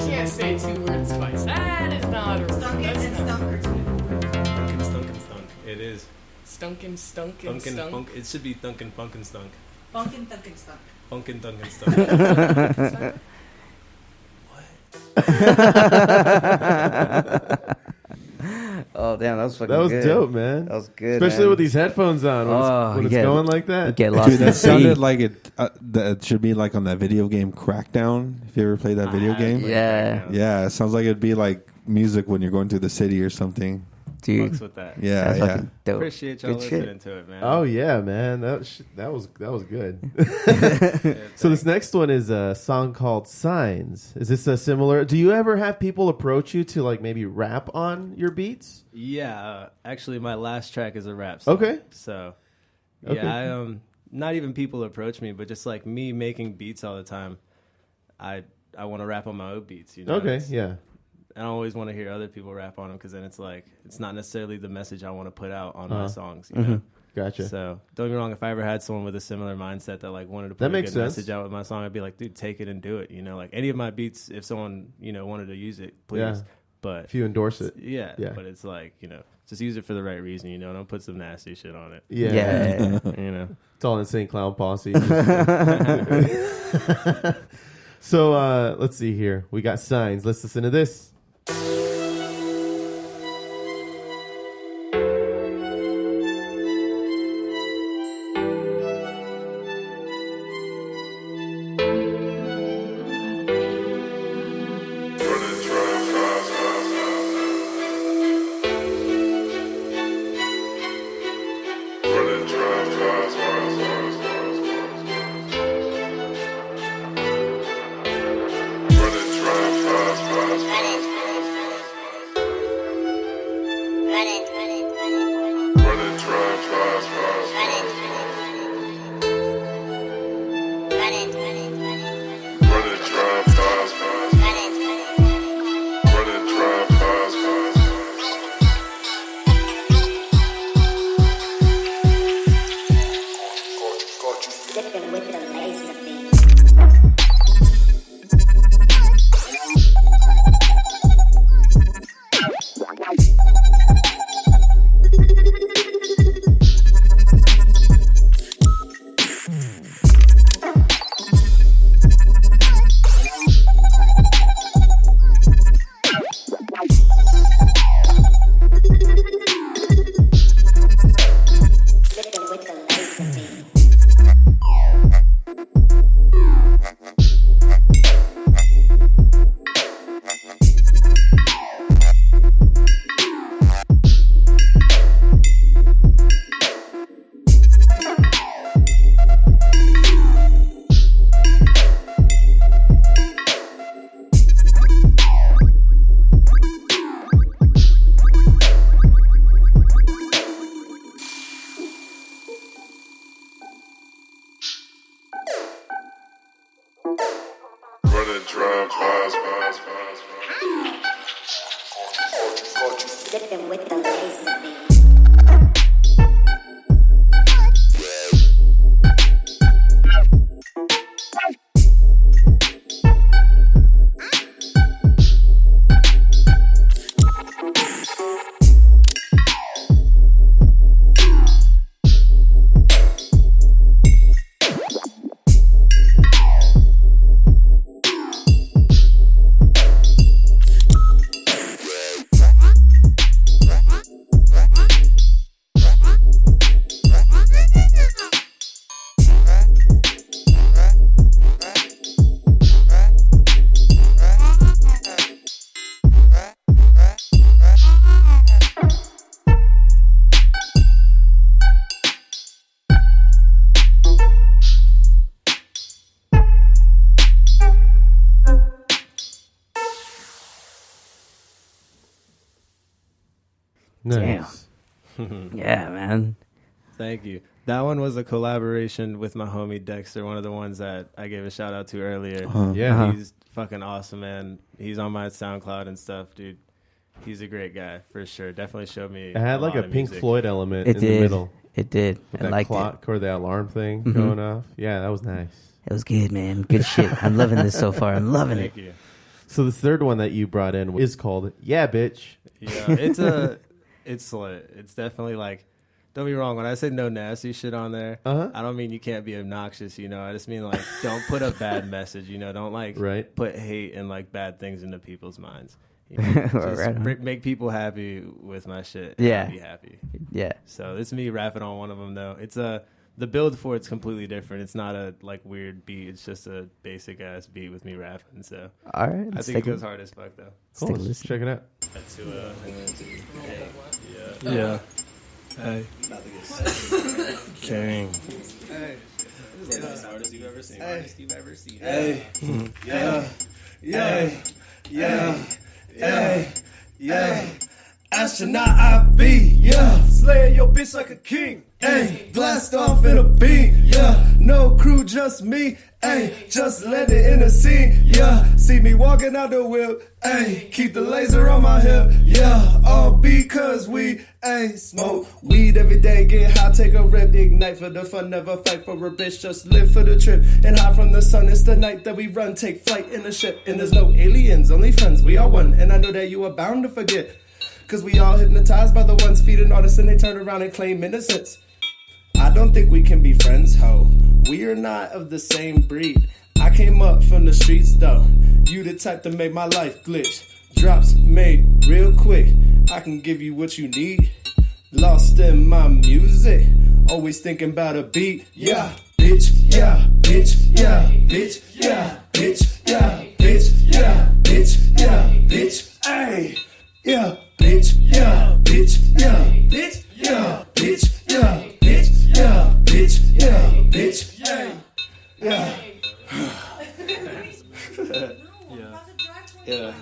can't say 2 words twice. That is not a Stunkin' and Stunker. Stunk. It is. Stunkin', stunk, and Funkin' stunk. funk. It should be thunkin' funkin' stunk. Funkin' Thunkin' Stunk. Funkin' thunkin' stunk. Oh damn, that was fucking That was good. dope, man. That was good, Especially man. with these headphones on when it's yeah. going like that. Get lost Dude, in that the sounded sea. like it should be like on that video game Crackdown. If you ever played that video game, Yeah, it sounds like it'd be like music when you're going through the city or something. dude. Fucks with that. Yeah, That's yeah. fucking dope. Appreciate y'all Good listening shit. to it, man. Oh yeah, man. That was good. So this next one is a song called Signs. Is this a similar? Do you ever have people approach you to like maybe rap on your beats? Yeah, actually, my last track is a rap song. Okay. So, Okay. yeah, not even people approach me, but just like me making beats all the time. I want to rap on my own beats. You know. Okay, It's- yeah. I always want to hear other people rap on them because then it's like it's not necessarily the message I want to put out on my songs. You know? Gotcha. So don't get me wrong. If I ever had someone with a similar mindset that like wanted to put That a makes good sense. message out with my song, I'd be like, dude, take it and do it. You know, like any of my beats, if someone wanted to use it, please. Yeah. But If you endorse it. yeah, Yeah. but it's like just use it for the right reason. Don't put some nasty shit on it. Yeah. Yeah. It's all Insane Clown Posse. So let's see here. We got Signs. Let's listen to this. Nice. Yeah, man. Thank you. That one was a collaboration with my homie Dexter, one of the ones that I gave a shout out to earlier. Yeah. He's fucking awesome, man. He's on my SoundCloud and stuff, dude. He's a great guy, for sure. Definitely showed me It had like lot a of Pink music. Floyd element It in did. the middle. It did. I That liked clock or the alarm thing going off. Yeah, that was nice. it. It was good, man. Good shit. I'm loving this so far. I'm loving it. Thank you. So the third one that you brought in is called "Yeah Bitch." Yeah, it's lit. It's definitely like, don't be wrong. When I say no nasty shit on there, I don't mean you can't be obnoxious. You know, I just mean like don't put a bad message. You know, don't like put hate and like bad things into people's minds. You know, just make people happy with my shit. And I'll be happy. Yeah. So this is me rapping on one of them though. It's the build for it's completely different. It's not a like weird beat. It's just a basic ass beat with me rapping. So all right, I think it goes hard as fuck though. Cool. Let's check it out. Yeah. Hey. King. Hey. This is like the hardest you've ever seen. Hardest you've ever seen. Hey. Yeah. Yeah. Yeah. Yeah. Yeah. Astronaut I be. Yeah. Slaying your bitch like a king. Hey. Blast off in a beam. Yeah. No crew, just me. Hey. Just let it in the scene. Yeah. See me walking out the whip. Hey. Keep the laser on my hip. Yeah. All because we smoke weed every day, get high, take a rip, ignite for the fun, never fight for a bitch, just live for the trip, and hide from the sun, it's the night that we run, take flight in the ship, and there's no aliens, only friends, we are one, and I know that you are bound to forget, cause we all hypnotized by the ones feeding artists, and they turn around and claim innocence. I don't think we can be friends, ho, we are not of the same breed, I came up from the streets though, you the type to make my life glitch, drops made real quick, I can give you what you need. Lost in my music, always thinking about a beat. Yeah, bitch, yeah, bitch, yeah, bitch, yeah, bitch, yeah, bitch, yeah, bitch, yeah, bitch, ay, yeah, bitch, yeah, bitch, yeah, bitch, yeah, bitch, yeah, bitch, yeah, bitch, yeah, bitch, yeah, yeah, yeah.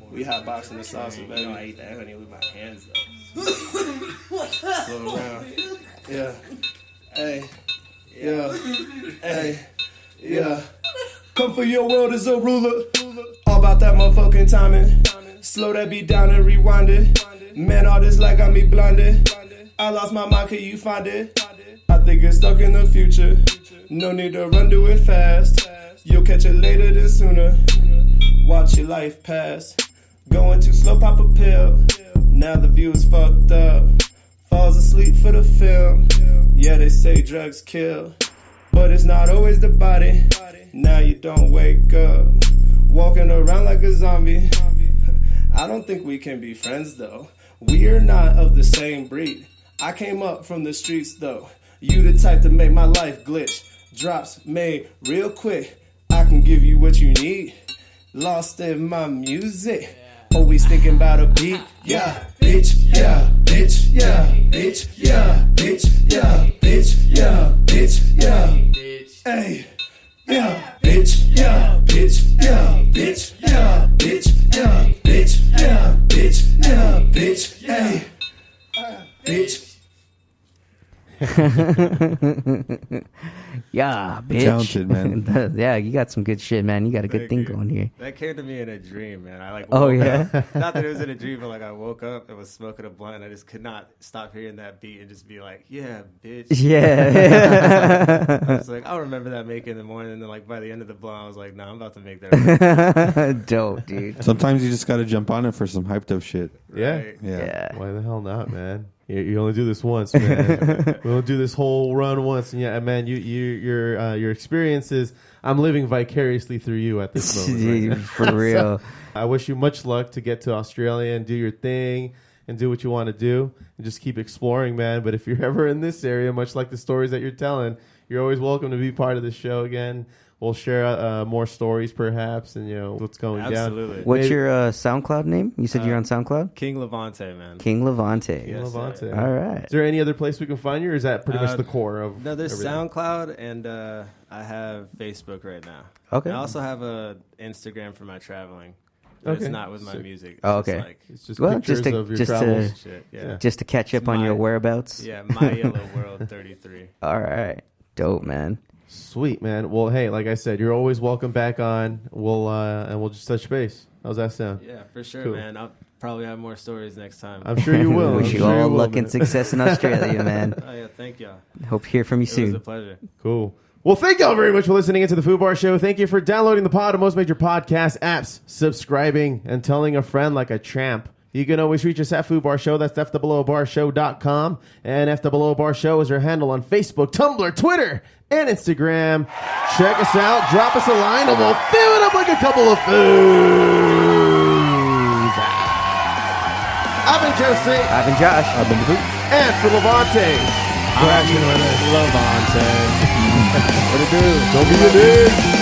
We hot boxing the sausage, baby. I ate that honey with my hands though. Slow around. Yeah. Hey. Yeah. Hey. Yeah. Come for your world as a ruler. All about that motherfucking timing. Slow that beat down and rewind it. Man, all this like got me blinded. I lost my mind, can you find it? I think it's stuck in the future. No need to run, do it fast. You'll catch it later than sooner. Watch your life pass. Going too slow, pop a pill. Now the view is fucked up. Falls asleep for the film. Yeah, they say drugs kill, but it's not always the body. Now you don't wake up, walking around like a zombie. I don't think we can be friends though. We are not of the same breed. I came up from the streets though. You the type to make my life glitch. Drops made real quick. I can give you what you need. Lost in my music. Always thinking about a beat. Yeah, bitch, yeah, bitch, yeah, bitch, yeah, bitch, yeah, bitch, yeah, bitch, yeah, bitch, hey, yeah, bitch, yeah, bitch, yeah, bitch, yeah, bitch, yeah, bitch, yeah, bitch, yeah, bitch, hey, bitch. Yeah, bitch. Talented, man. Yeah, you got some good shit, man. You got a good thing going here. That came to me in a dream, man. I like Oh, woke yeah? up. Not that it was in a dream, but like I woke up and was smoking a blunt. I just could not stop hearing that beat and just be like, yeah, bitch. Yeah. I was like, I'll remember that making in the morning. And then like by the end of the blunt, I was like, nah, I'm about to make that. Dope, dude. Sometimes you just got to jump on it for some hyped up shit. Yeah. Right. Yeah. Why the hell not, man? You only do this once, man. We only do this whole run once, and yeah, man, your experiences. I'm living vicariously through you at this moment. Right now. For real. So, I wish you much luck to get to Australia and do your thing and do what you want to do and just keep exploring, man. But if you're ever in this area, much like the stories that you're telling, you're always welcome to be part of the show again. We'll share more stories, perhaps, and what's going down. Absolutely. What's your SoundCloud name? You said you're on SoundCloud? King LaVonte, man. King LaVonte. Yes, LaVonte. All right. Is there any other place we can find you, or is that pretty much the core of No, there's everything? SoundCloud, and I have Facebook right now. Okay. I also have a Instagram for my traveling. But Okay. it's not with my Sick. music. It's Oh, just okay. like, It's just Well, pictures just to- of your just to- travels. shit. Yeah. Just to catch up It's on your my- whereabouts? Yeah, My Yellow World 33. All right. Dope, man. Sweet, man. Well, hey, like I said, you're always welcome back on. We'll just touch base. How's that sound? Yeah, for sure, Cool. man. I'll probably have more stories next time. I'm sure you will. Wish I'm you sure all will, luck man. and success in Australia, man. Oh, yeah, thank y'all. Hope to hear from you It was a soon. pleasure. Cool. Well, thank y'all very much for listening into the Food Bar Show. Thank you for downloading the pod on most major podcast apps, subscribing, and telling a friend like a tramp. You can always reach us at Food Bar Show. That's FTheBelowBarShow.com. And FTheBelow Bar Show is our handle on Facebook, Tumblr, Twitter, and Instagram. Check us out. Drop us a line, and we'll fill it up like a couple of foods. I've been Josie. I've been Josh. I've been the boot. And for LaVonte. LaVonte. What it do? Don't be a bitch.